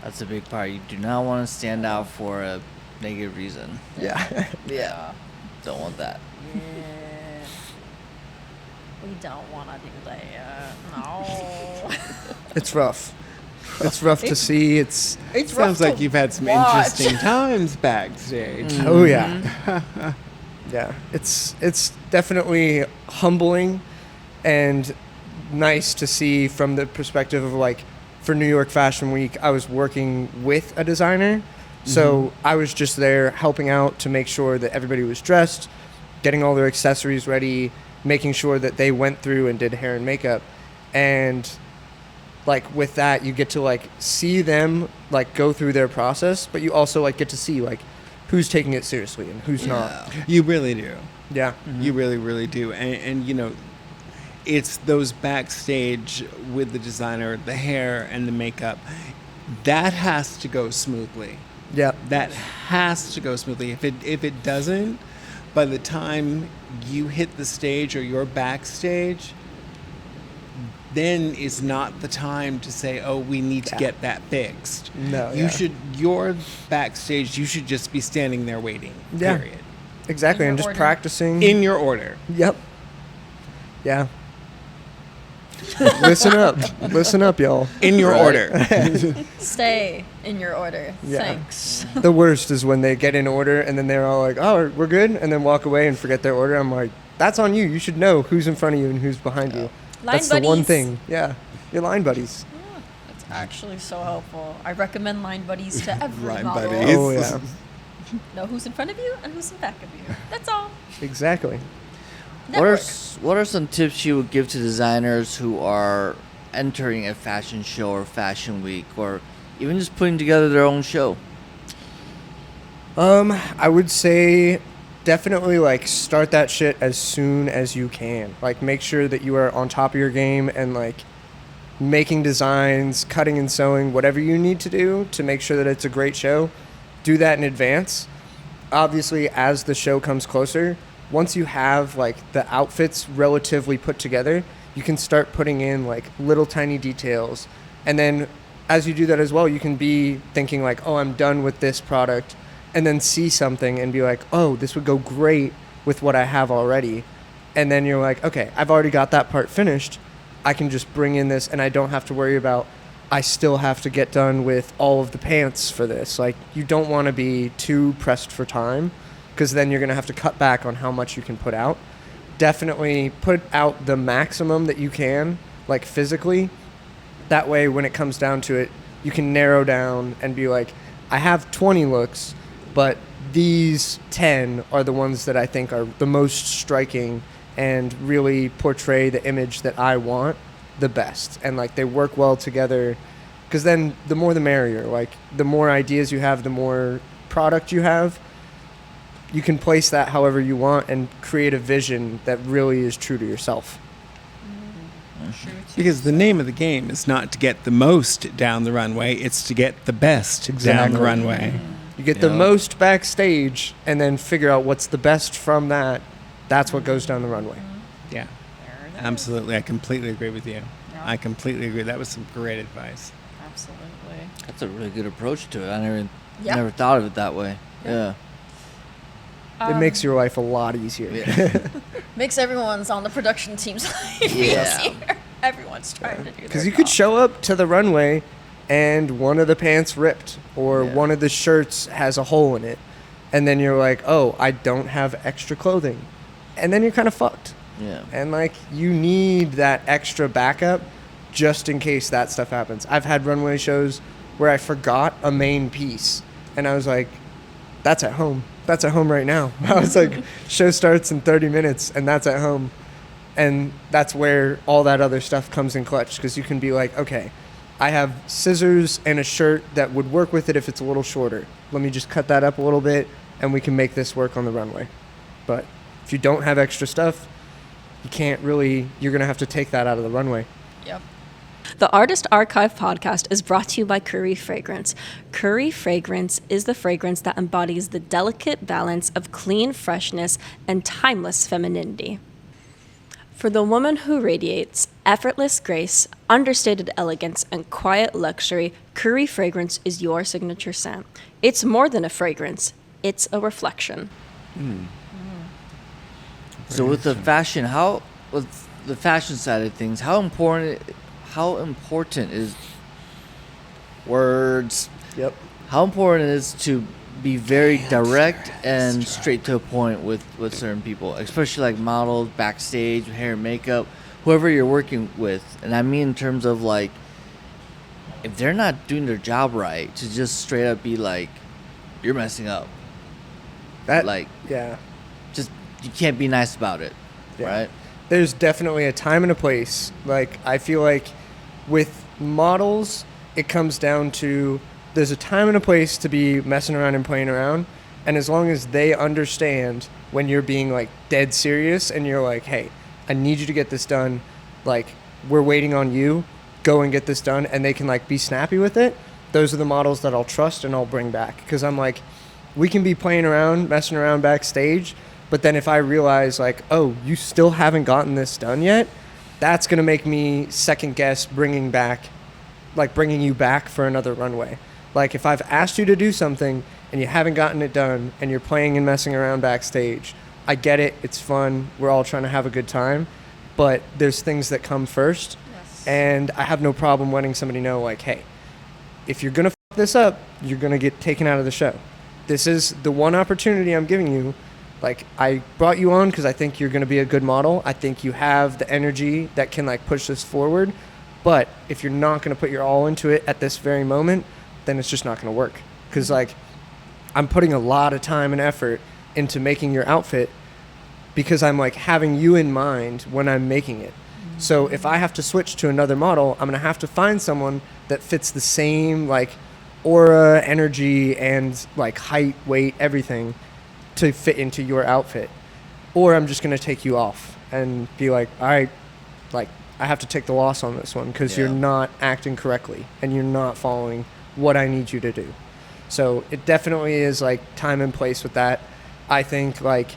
That's a big part. You do not want to stand out for a negative reason. Yeah. Yeah. Don't want that. Yeah. We don't want to do that. No. It's rough. It's rough to see. It's It's Sounds rough like to you've had some watch. interesting times backstage. oh yeah. Yeah. It's definitely humbling and nice to see from the perspective of like for New York Fashion Week, I was working with a designer. So I was just there helping out to make sure that everybody was dressed, getting all their accessories ready, making sure that they went through and did hair and makeup. And like with that, you get to like see them like go through their process, but you also like get to see like who's taking it seriously and who's not. You really do. Yeah. You really, really do. And, you know, it's those backstage with the designer, the hair and the makeup, that has to go smoothly. Yeah. That has to go smoothly. If it doesn't, by the time you hit the stage or you're backstage, then is not the time to say, oh, we need to get that fixed. No, You yeah. should, you're backstage, you should just be standing there waiting, Yeah. period. Exactly. In And your just order. practicing. In your order. Yep. Yeah. Listen up, y'all. In your Right. order. Stay in your order. Yeah. Thanks. The worst is when they get in order and then they're all like, oh, we're good, and then walk away and forget their order. I'm like, that's on you. You should know who's in front of you and who's behind you. Line That's the one buddies. thing. Yeah. Your line buddies. It's actually so helpful. I recommend line buddies to every Line model. buddies. Oh, yeah. Know who's in front of you and who's in back of you. That's all. Exactly. Network. What are some tips you would give to designers who are entering a fashion show or fashion week, or even just putting together their own show? I would say definitely like start that shit as soon as you can. Like make sure that you are on top of your game and like making designs, cutting and sewing, whatever you need to do to make sure that it's a great show. Do that in advance. Obviously, as the show comes closer, once you have like the outfits relatively put together, you can start putting in like little tiny details. And then as you do that as well, you can be thinking like, oh, I'm done with this product, and then see something and be like, oh, this would go great with what I have already. And then you're like, okay, I've already got that part finished. I can just bring in this and I don't have to worry about, I still have to get done with all of the pants for this. Like, you don't want to be too pressed for time, because then you're going to have to cut back on how much you can put out. Definitely put out the maximum that you can, like physically. That way, when it comes down to it, you can narrow down and be like, I have 20 looks, but these 10 are the ones that I think are the most striking and really portray the image that I want the best. And like they work well together, because then the more the merrier. Like the more ideas you have, the more product you have. You can place that however you want and create a vision that really is true to yourself. Because the name of the game is not to get the most down the runway, it's to get the best down Exactly. the runway. You get the Yeah. most backstage and then figure out what's the best from that. That's what goes down the runway. Yeah, There it is. absolutely. I completely agree with you. Yeah. I completely agree. That was some great advice. Absolutely. That's a really good approach to it. I Yeah. never thought of it that way. Yeah. Yeah. It makes your life a lot easier. Makes everyone's on the production team's life Yeah. easier. Everyone's trying to do their Because you could job. show up to the runway and one of the pants ripped or Yeah. one of the shirts has a hole in it. and then you're like, oh, I don't have extra clothing, and then you're kind of fucked. Yeah. And like, you need that extra backup just in case that stuff happens. I've had runway shows where I forgot a main piece, and I was like, that's at home. That's at home right now. I was like, show starts in 30 minutes, and that's at home. And that's where all that other stuff comes in clutch, because you can be like, okay, I have scissors and a shirt that would work with it if it's a little shorter. Let me just cut that up a little bit, and we can make this work on the runway. But if you don't have extra stuff, you can't really, you're going to have to take that out of the runway. Yep. The Artist Archive podcast is brought to you by Curry Fragrance. Curry Fragrance is the fragrance that embodies the delicate balance of clean freshness and timeless femininity. For the woman who radiates effortless grace, understated elegance, and quiet luxury, Curry Fragrance is your signature scent. It's more than a fragrance, it's a reflection. So with the fashion, with the fashion side of things, how important is words? Yep. How important it is to be very direct and straight to a point with certain people, especially like models, backstage, hair and makeup, whoever you're working with. And I mean in terms of like, if they're not doing their job right, to just straight up be like, you're messing up. That, Like, yeah. just, you can't be nice about it, Yeah. right? There's definitely a time and a place. Like, I feel like with models, it comes down to there's a time and a place to be messing around and playing around. And as long as they understand when you're being like dead serious and you're like, hey, I need you to get this done. Like, we're waiting on you. Go and get this done. And they can like be snappy with it. Those are the models that I'll trust and I'll bring back. Because I'm like, we can be playing around, messing around backstage. But then if I realize like, oh, you still haven't gotten this done yet, that's going to make me second guess bringing you back for another runway. Like, if I've asked you to do something and you haven't gotten it done and you're playing and messing around backstage, I get it. It's fun. We're all trying to have a good time. But there's things that come first. Yes. And I have no problem letting somebody know, like, hey, if you're going to fuck this up, you're going to get taken out of the show. This is the one opportunity I'm giving you. Like, I brought you on because I think you're going to be a good model. I think you have the energy that can, like, push this forward. But if you're not going to put your all into it at this very moment, then it's just not going to work. Because, like, I'm putting a lot of time and effort into making your outfit because I'm, like, having you in mind when I'm making it. So if I have to switch to another model, I'm going to have to find someone that fits the same, like, aura, energy, and, like, height, weight, everything to fit into your outfit. Or I'm just going to take you off and be like, all right, like, I have to take the loss on this one because you're not acting correctly and you're not following what I need you to do. So it definitely is like time and place with that. I think like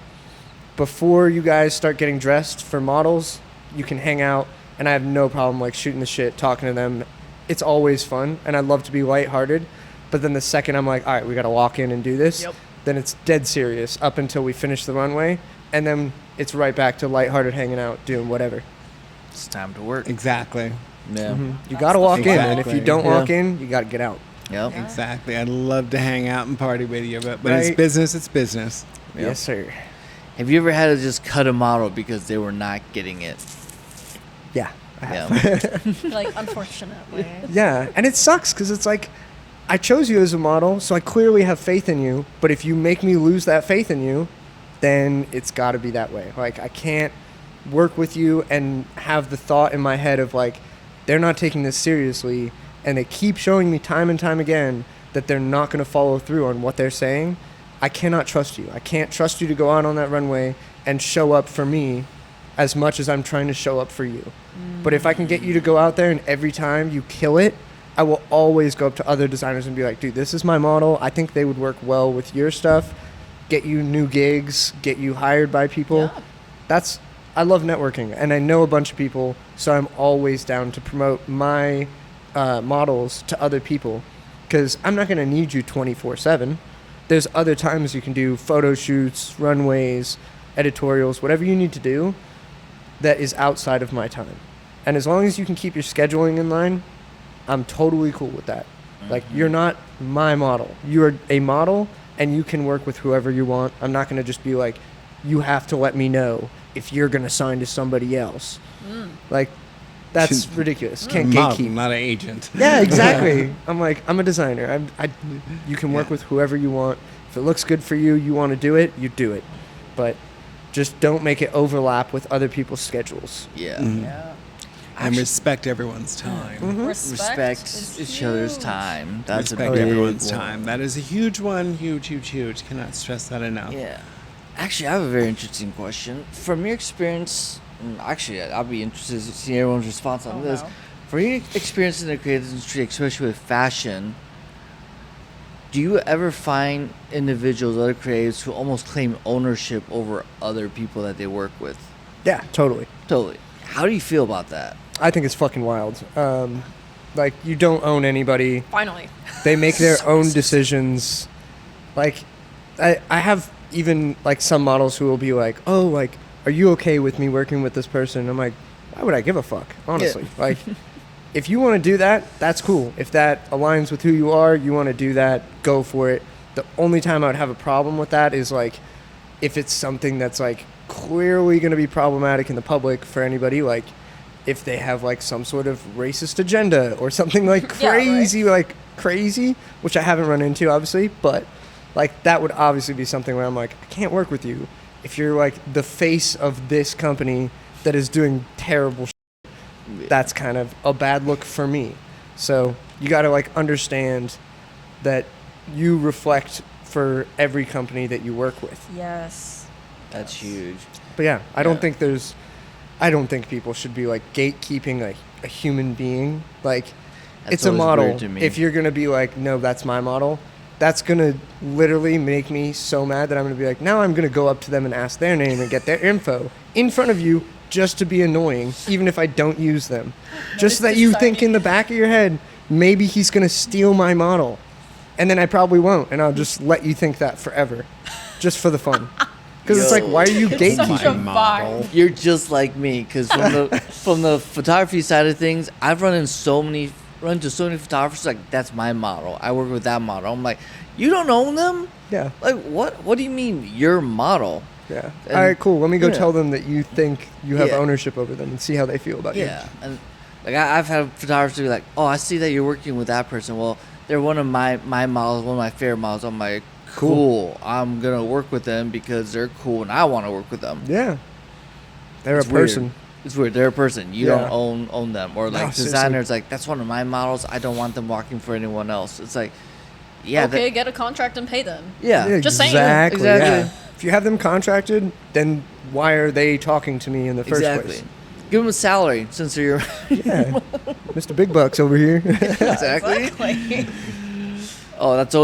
before you guys start getting dressed for models, you can hang out and I have no problem like shooting the shit, talking to them. It's always fun and I love to be lighthearted. But then the second I'm like, all right, we got to walk in and do this, then it's dead serious up until we finish the runway. And then it's right back to lighthearted hanging out, doing whatever. It's time to work. Exactly. Yeah. You got to walk in, and if you Exactly. don't walk in, you got to get out. Yep. Yeah. Exactly. I'd love to hang out and party with you, but Right. it's business. It's business. Yep. Yes, sir. Have you ever had to just cut a model because they were not getting it? Yeah, I have. Yeah. Like, unfortunately. Yeah, and it sucks because it's like I chose you as a model, so I clearly have faith in you. But if you make me lose that faith in you, then it's got to be that way. Like, I can't work with you and have the thought in my head of like, they're not taking this seriously, and they keep showing me time and time again that they're not going to follow through on what they're saying. I cannot trust you. I can't trust you to go out on that runway and show up for me as much as I'm trying to show up for you. But if I can get you to go out there and every time you kill it, I will always go up to other designers and be like, dude, this is my model. I think they would work well with your stuff. Get you new gigs, get you hired by people. Yeah. I love networking, and I know a bunch of people, so I'm always down to promote my models to other people, because I'm not going to need you 24/7. There's other times you can do photo shoots, runways, editorials, whatever you need to do that is outside of my time. And as long as you can keep your scheduling in line, I'm totally cool with that. Like, you're not my model. You're a model and you can work with whoever you want. I'm not going to just be like, you have to let me know if you're going to sign to somebody else. Like, that's ridiculous. Can't Model, gatekeep. not an agent. Yeah, exactly. I'm like, I'm a designer. You can work with whoever you want. If it looks good for you, you want to do it, you do it. But just don't make it overlap with other people's schedules. Yeah. Yeah. And respect everyone's time. Respect is each other's huge. time. That's Respect a big everyone's one. time. That is a huge one. Huge, huge, huge. Cannot stress that enough. Yeah. Actually, I have a very interesting question. From your experience, actually, I'll be interested to see everyone's response on Oh, this. no. From your experience in the creative industry, especially with fashion, do you ever find individuals, other creatives, who almost claim ownership over other people that they work with? Yeah, totally. Totally. How do you feel about that? I think it's fucking wild. Like, you don't own anybody. Finally. They make their own decisions. Like, I have even, like, some models who will be like, oh, like, are you okay with me working with this person? I'm like, why would I give a fuck, honestly? Like, if you want to do that, that's cool. If that aligns with who you are, you want to do that, go for it. The only time I would have a problem with that is, like, if it's something that's, like, clearly going to be problematic in the public for anybody, like, if they have, like, some sort of racist agenda or something, like, Yeah, right. crazy, which I haven't run into, obviously, but, like, that would obviously be something where I'm like, I can't work with you if you're, like, the face of this company that is doing terrible shit. That's kind of a bad look for me. So you got to, like, understand that you reflect for every company that you work with. Yes. That's huge. But yeah, I Yeah. don't think people should be, like, gatekeeping a human being. Like, That's it's a always model. weird to me. If you're going to be like, no, that's my model, that's going to literally make me so mad that I'm going to be like, now I'm going to go up to them and ask their name and get their info in front of you just to be annoying, even if I don't use them. Just is so that you think deciding. in the back of your head, maybe he's going to steal my model. And then I probably won't, and I'll just let you think that forever, just for the fun. Because it's like, why are you It's such a gatekeeping? vibe. You're just like me, because from the photography side of things, I've run into so many photographers like, that's my model. I work with that model. I'm like, you don't own them? Yeah. Like, what do you mean your model? Yeah. And- All right, cool. Let me go yeah. tell them that you think you have Yeah. ownership over them and see how they feel about Yeah, and like I've had photographers be like, oh, I see that you're working with that person. Well, they're one of my models, one of my favorite models. I'm like, cool. I'm gonna work with them because they're cool and I want to work with them. you. Yeah. They're It's a person. Weird. It's weird. They're a person. You Yeah. don't own them. Or like No, seriously. designers, like that's one of my models. I don't want them walking for anyone else. It's like, yeah, Okay, get a contract and pay them. yeah. Just saying. Exactly. Exactly. Yeah. If you have them contracted, then why are they talking to me in the first Exactly. place? Give them a salary since they're your Yeah. Mr. Big Bucks over here. exactly. Exactly. Oh, that's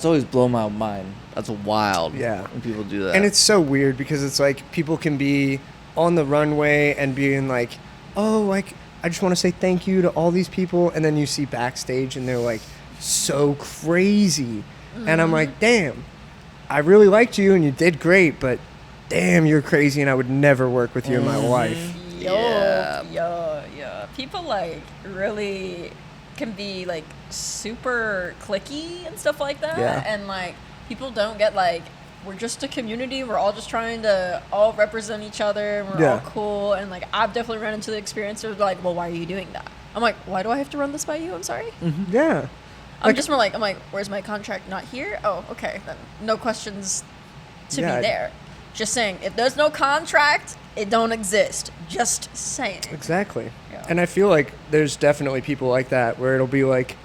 always blown my mind. That's wild. Yeah. when people do that. And it's so weird because it's like people can be on the runway and being like, oh, like, I just want to say thank you to all these people. And then you see backstage and they're like so crazy. And I'm like, damn, I really liked you and you did great, but damn, you're crazy and I would never work with you in my life. Yeah. People like really can be like super cliquey and stuff like that. Yeah. And like people don't get like, we're just a community. We're all just trying to all represent each other. And we're Yeah. all cool. And like I've definitely run into the experience of like, well, why are you doing that? I'm like, why do I have to run this by you? I'm sorry. Yeah. I'm just more like, where's my contract? Not here? Oh, okay. Then no questions to Yeah. be there. Just saying, if there's no contract, it don't exist. Just saying. Exactly. Yeah. And I feel like there's definitely people like that where it'll be like,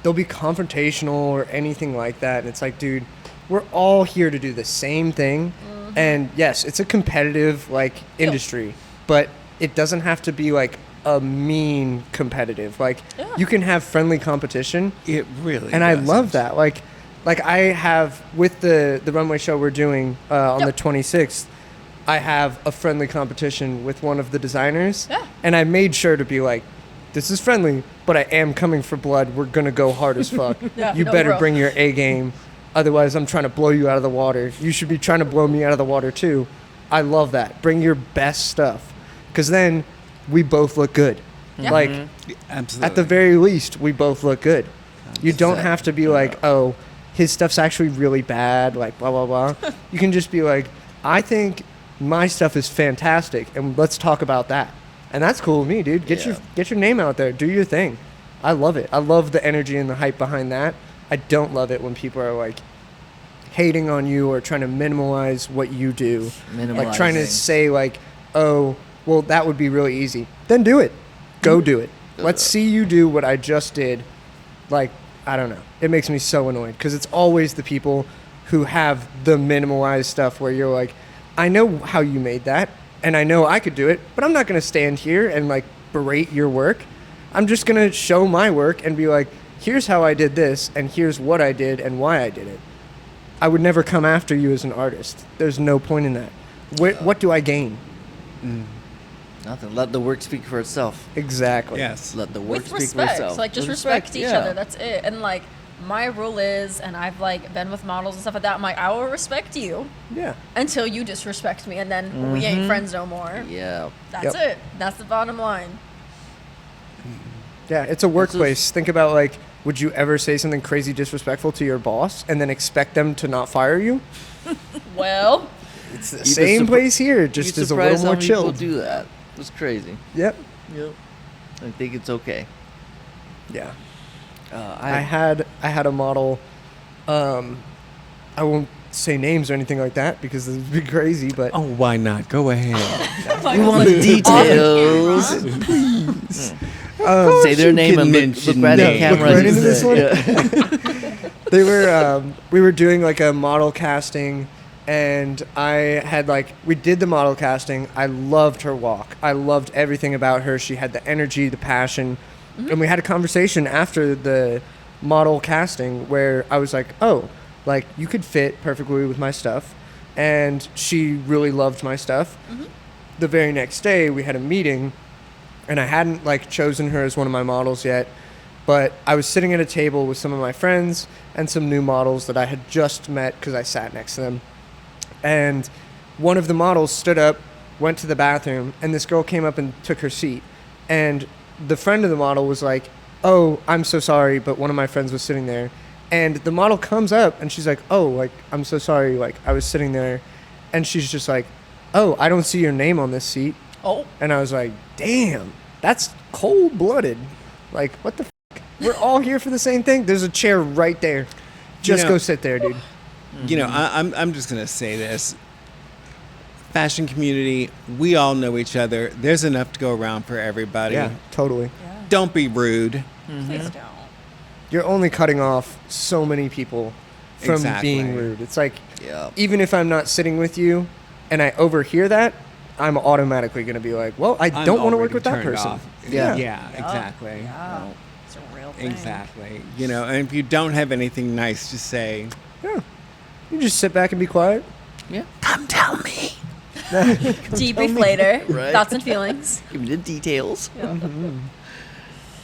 they'll be confrontational or anything like that. And it's like, dude, we're all here to do the same thing. And yes, it's a competitive like industry, but it doesn't have to be like a mean competitive. Like Yeah. you can have friendly competition. It really And I doesn't. love that. Like I have with the runway show we're doing on the 26th, I have a friendly competition with one of the designers. Yeah. And I made sure to be like, this is friendly, but I am coming for blood. We're going to go hard as fuck. Yeah, You no, better bro. bring your A game. Otherwise, I'm trying to blow you out of the water. You should be trying to blow me out of the water too. I love that. Bring your best stuff. Because then we both look good. Yeah. Like, Absolutely. at the very least, we both look good. You don't have to be like, oh, his stuff's actually really bad, like blah, blah, blah. You can just be like, I think my stuff is fantastic, and let's talk about that. And that's cool with me, dude. Get your name out there. Do your thing. I love it. I love the energy and the hype behind that. I don't love it when people are like hating on you or trying to minimize what you do. Like trying to say like, oh, well, that would be really easy. Then do it. Go do it. Let's see you do what I just did. Like, I don't know. It makes me so annoyed because it's always the people who have the minimalized stuff where you're like, I know how you made that and I know I could do it, but I'm not going to stand here and like berate your work. I'm just going to show my work and be like, here's how I did this and here's what I did and why I did it. I would never come after you as an artist. There's no point in that. What do I gain? Nothing. Let the work speak for itself. Exactly. Yes. Let the work With speak respect. for itself. Like, just With respect each yeah. other. That's it. And, like, my rule is, and I've, like, been with models and stuff like that, I'm like, I will respect you Yeah. until you disrespect me, and then we ain't friends no more. Yeah. That's it. That's the bottom line. Yeah, it's a workplace. Think about like, would you ever say something crazy disrespectful to your boss and then expect them to not fire you? Well, It's the You'd be same place here, just You'd is a little surprised more how many people chilled. do that. It's crazy. Yep. Yep. I think it's okay. Yeah. I I had a model. I won't say names or anything like that because this would be crazy, but Oh, why not? Go ahead. we want the details. Say their name can and mention look right at names. camera. Look right and into this say- one? yeah. they were we were doing like a model casting, and I had like, we did the model casting. I loved her walk. I loved everything about her. She had the energy, the passion. And we had a conversation after the model casting where I was like, oh, like you could fit perfectly with my stuff. And she really loved my stuff. The very next day we had a meeting, and I hadn't like chosen her as one of my models yet, but I was sitting at a table with some of my friends and some new models that I had just met because I sat next to them. And one of the models stood up, went to the bathroom, and this girl came up and took her seat. And the friend of the model was like, oh, I'm so sorry, but one of my friends was sitting there. And the model comes up and she's like, oh, like, I'm so sorry, like, I was sitting there. And she's just like, oh, I don't see your name on this seat. oh, And I was like, damn, that's cold-blooded. Like, what the fuck? We're all here for the same thing. There's a chair right there. Just know- go sit there, dude. You know, I'm just gonna say this. Fashion community, we all know each other. There's enough to go around for everybody. Yeah, totally. yeah. Don't be rude. Please don't. You're only cutting off so many people from Exactly. being rude. It's like, Yeah. even if I'm not sitting with you and I overhear that, I'm automatically going to be like, well, I I'm don't want to already work with that turned person. off. Yeah. Yeah, exactly. Yeah. It's a real thing. Exactly. You know, and if you don't have anything nice to say, Yeah. You just sit back and be quiet. Yeah. come tell me. Debrief later. Right. Thoughts and feelings. Give me the details. Yeah.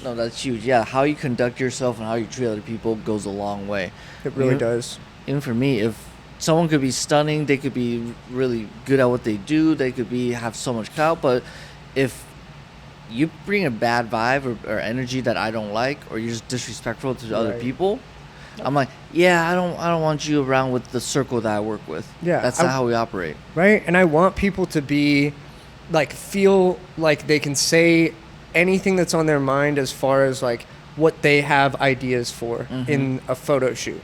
No, that's huge. Yeah, how you conduct yourself and how you treat other people goes a long way. It really Yeah. does. Even for me, if someone could be stunning, they could be really good at what they do, they could be have so much clout, but if you bring a bad vibe or energy that I don't like, or you're just disrespectful to other Right. people, I'm like, yeah, I don't want you around with the circle that I work with. Yeah, That's I- not how we operate. Right? And I want people to be, like, feel like they can say anything that's on their mind as far as, like, what they have ideas for in a photo shoot.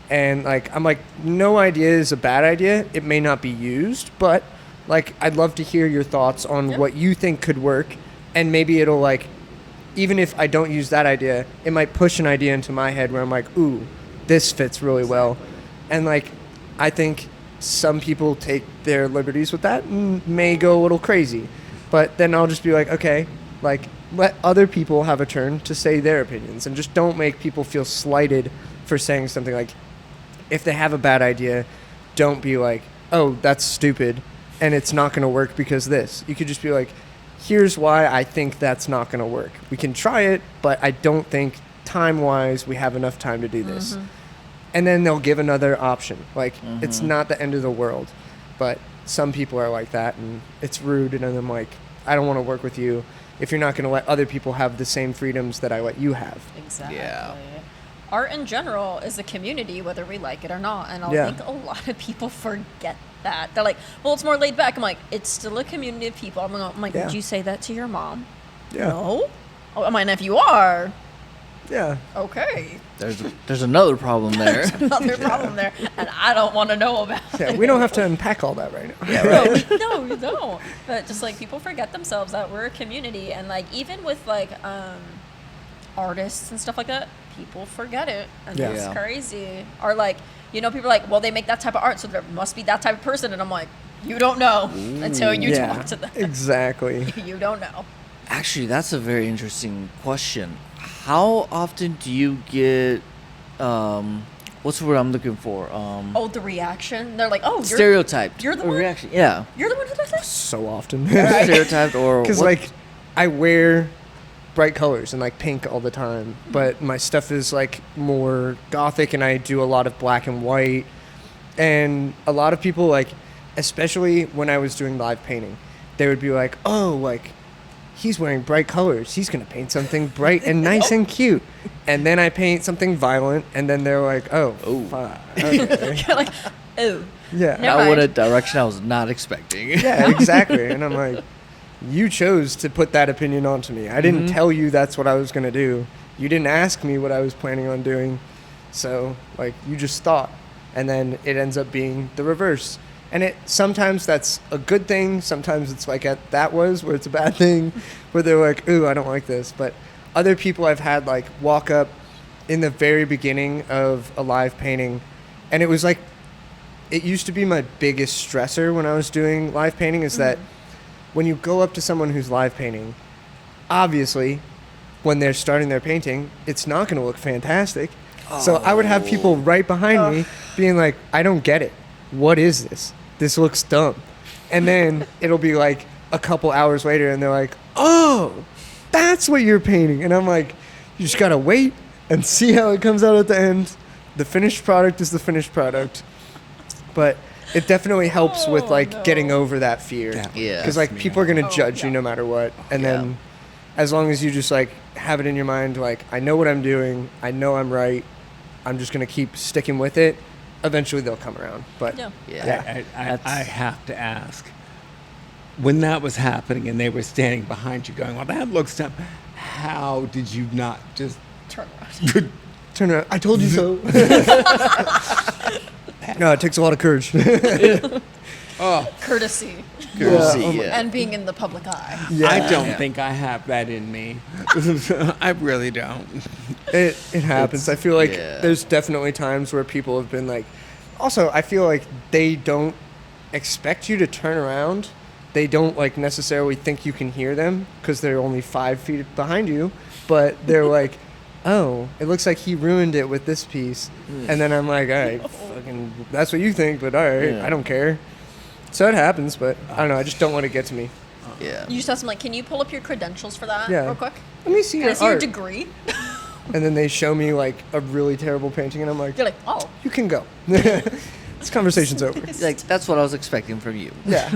And, like, I'm like, no idea is a bad idea. It may not be used, but, like, I'd love to hear your thoughts on Yeah. what you think could work. And maybe it'll, like, even if I don't use that idea, it might push an idea into my head where I'm like, ooh, this fits really well. And like, I think some people take their liberties with that and may go a little crazy. But then I'll just be like, okay, like, let other people have a turn to say their opinions and just don't make people feel slighted for saying something. Like, if they have a bad idea, don't be like, oh, that's stupid and it's not going to work because this. You could just be like, here's why I think that's not going to work. We can try it, but I don't think time-wise we have enough time to do this. And then they'll give another option. Like, it's not the end of the world. But some people are like that, and it's rude, and I'm like, I don't want to work with you if you're not going to let other people have the same freedoms that I let you have. Exactly. Yeah. art in general is a community, whether we like it or not. And I Yeah. think a lot of people forget that. They're like, well, it's more laid back. I'm like, it's still a community of people. I'm like, Yeah. would you say that to your mom? Yeah. No. Oh, I mean, if you are, Yeah. okay. There's another problem there. Another problem there, and I don't want to know about Yeah, it. we don't have to unpack all that right now. No, we don't. But just like people forget themselves that we're a community, and like even with like artists and stuff like that, people forget it, and Yeah. it's Yeah. crazy. Or like, you know, people are like, well, they make that type of art, so there must be that type of person, and I'm like, you don't know until you Yeah, talk to them. exactly. You don't know. Actually, that's a very interesting question. How often do you get what's the word I'm looking for? Oh, the reaction. They're like, oh, Stereotyped. you're the or one? reaction. Yeah. You're the one who does this. So often. Stereotyped or Because what- like I wear bright colors and like pink all the time, but my stuff is like more gothic, and I do a lot of black and white. And a lot of people, like, especially when I was doing live painting, they would be like, "Oh, like he's wearing bright colors. He's gonna paint something bright and nice and cute." And then I paint something violent, and then they're like, "Oh, fuck. Okay." You're like, oh. Yeah. Never that went a mind. direction I was not expecting. Yeah, exactly. And I'm like, you chose to put that opinion onto me. I didn't tell you that's what I was going to do. You didn't ask me what I was planning on doing. So, like, you just thought. And then it ends up being the reverse. And it sometimes that's a good thing. Sometimes it's like that was where it's a bad thing, where they're like, ooh, I don't like this. But other people I've had, like, walk up in the very beginning of a live painting, and it was like, it used to be my biggest stressor when I was doing live painting is that when you go up to someone who's live painting, obviously, when they're starting their painting, it's not going to look fantastic. So I would have people right behind me being like, I don't get it. What is this? This looks dumb. And then it'll be like a couple hours later and they're like, oh, that's what you're painting. And I'm like, you just got to wait and see how it comes out at the end. The finished product is the finished product. But it definitely helps with like getting over that fear. Yeah. Because like people are going to Oh, judge you yeah. no matter what. And Yeah. then as long as you just like have it in your mind, like, I know what I'm doing. I know I'm right. I'm just going to keep sticking with it. Eventually they'll come around. But Yeah. Yeah. I have to ask. When that was happening and they were standing behind you going, well, that looks dumb, how did you not just Turn around. turn around. I told you so. No, it takes a lot of courage. Courtesy Courtesy, Yeah. yeah. and being in the public eye. I don't Yeah. think I have that in me. I really don't. It happens. I feel like yeah. there's definitely times where people have been like, also, I feel like they don't expect you to turn around. They don't like necessarily think you can hear them because they're only 5 feet behind you, but they're like, oh, it looks like he ruined it with this piece. And then I'm like, all right, fucking, that's what you think, but all right, Yeah. I don't care. So it happens, but I don't know. I just don't let it get to me. Yeah. You just ask them like, can you pull up your credentials for that Yeah. real quick? Let me see Can I your see your art. degree? And then they show me like a really terrible painting, and I'm like, You're like, oh, you can go. This conversation's over. Like that's what I was expecting from you. Yeah.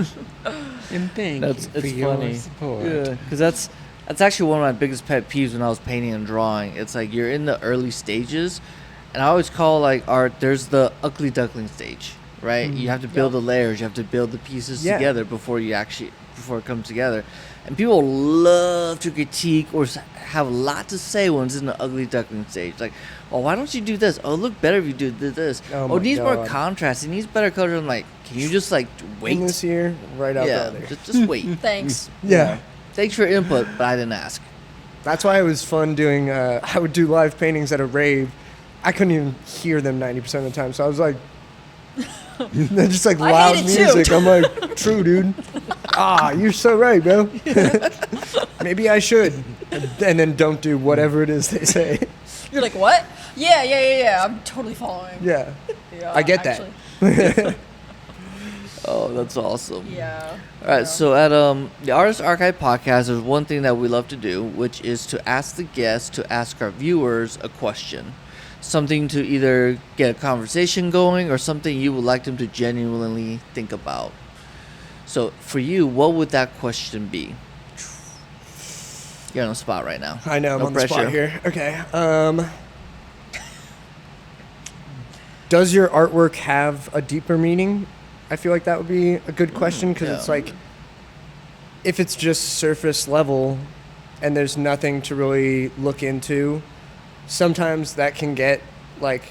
And thank That's you for it's your funny. support. Yeah, because that's actually one of my biggest pet peeves when I was painting and drawing. It's like you're in the early stages, and I always call like art. There's the ugly duckling stage, right? You have to build the layers. You have to build the pieces Yeah. together before it comes together. And people love to critique or have a lot to say when it's in the ugly duckling stage. Like, oh, why don't you do this? Oh, look better if you do this. Oh Oh, my it needs more God. contrast. It needs better color. I'm like, can you just like wait? In this here, right out Yeah, there. just wait. thanks. Yeah. Thanks for your input, but I didn't ask. That's why it was fun doing, I would do live paintings at a rave. I couldn't even hear them 90% of the time. So I was like, they're just like I loud hate it too. music. I'm like, true, dude. You're so right, bro. Maybe I should. And then don't do whatever it is they say. You're like, what? Yeah. I'm totally following. Yeah. Yeah, I get that. actually. Oh, that's awesome. Yeah. All right, so at the Artist Archive podcast, there's one thing that we love to do, which is to ask the guests to ask our viewers a question. Something to either get a conversation going or something you would like them to genuinely think about. So for you, what would that question be? You're on the spot right now. I know, I'm No on the spot pressure. here. Okay. does your artwork have a deeper meaning? I feel like that would be a good question, because it's yeah. like, if it's just surface level and there's nothing to really look into, sometimes that can get like,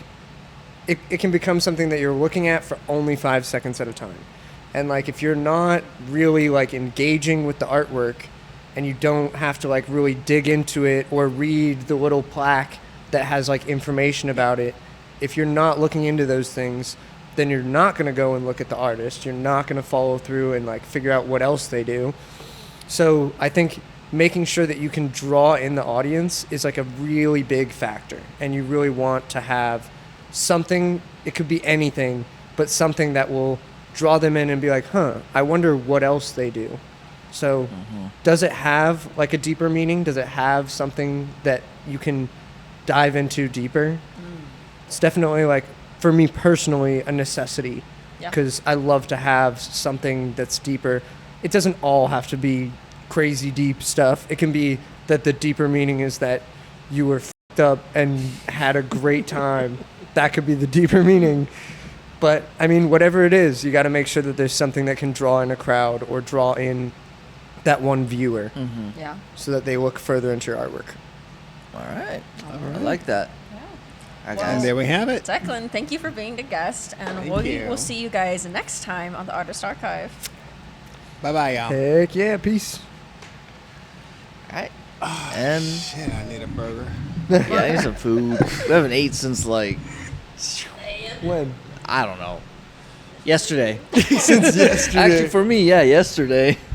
it can become something that you're looking at for only 5 seconds at a time. And like, if you're not really like engaging with the artwork, and you don't have to like really dig into it or read the little plaque that has like information about it, if you're not looking into those things, then you're not going to go and look at the artist. You're not going to follow through and like figure out what else they do. So I think making sure that you can draw in the audience is like a really big factor. And you really want to have something, it could be anything, but something that will draw them in and be like, I wonder what else they do. So does it have like a deeper meaning? Does it have something that you can dive into deeper? It's definitely like, for me personally, a necessity, Yeah. because I love to have something that's deeper. It doesn't all have to be crazy deep stuff. It can be that the deeper meaning is that you were f***ed up and had a great time. That could be the deeper meaning. But I mean, whatever it is, you got to make sure that there's something that can draw in a crowd or draw in that one viewer, Yeah. so that they look further into your artwork. All right. I like that. Yeah. All right, Well, And guys. there we have it. Declan, thank you for being the guest, and Thank you. we'll see you guys next time on the Artist Archive. Bye-bye, y'all. Heck yeah, peace. All right. And Shit, I need a burger. yeah, I need some food. We haven't ate since like, When? I don't know, yesterday. Since yesterday. Actually, for me, yeah, yesterday.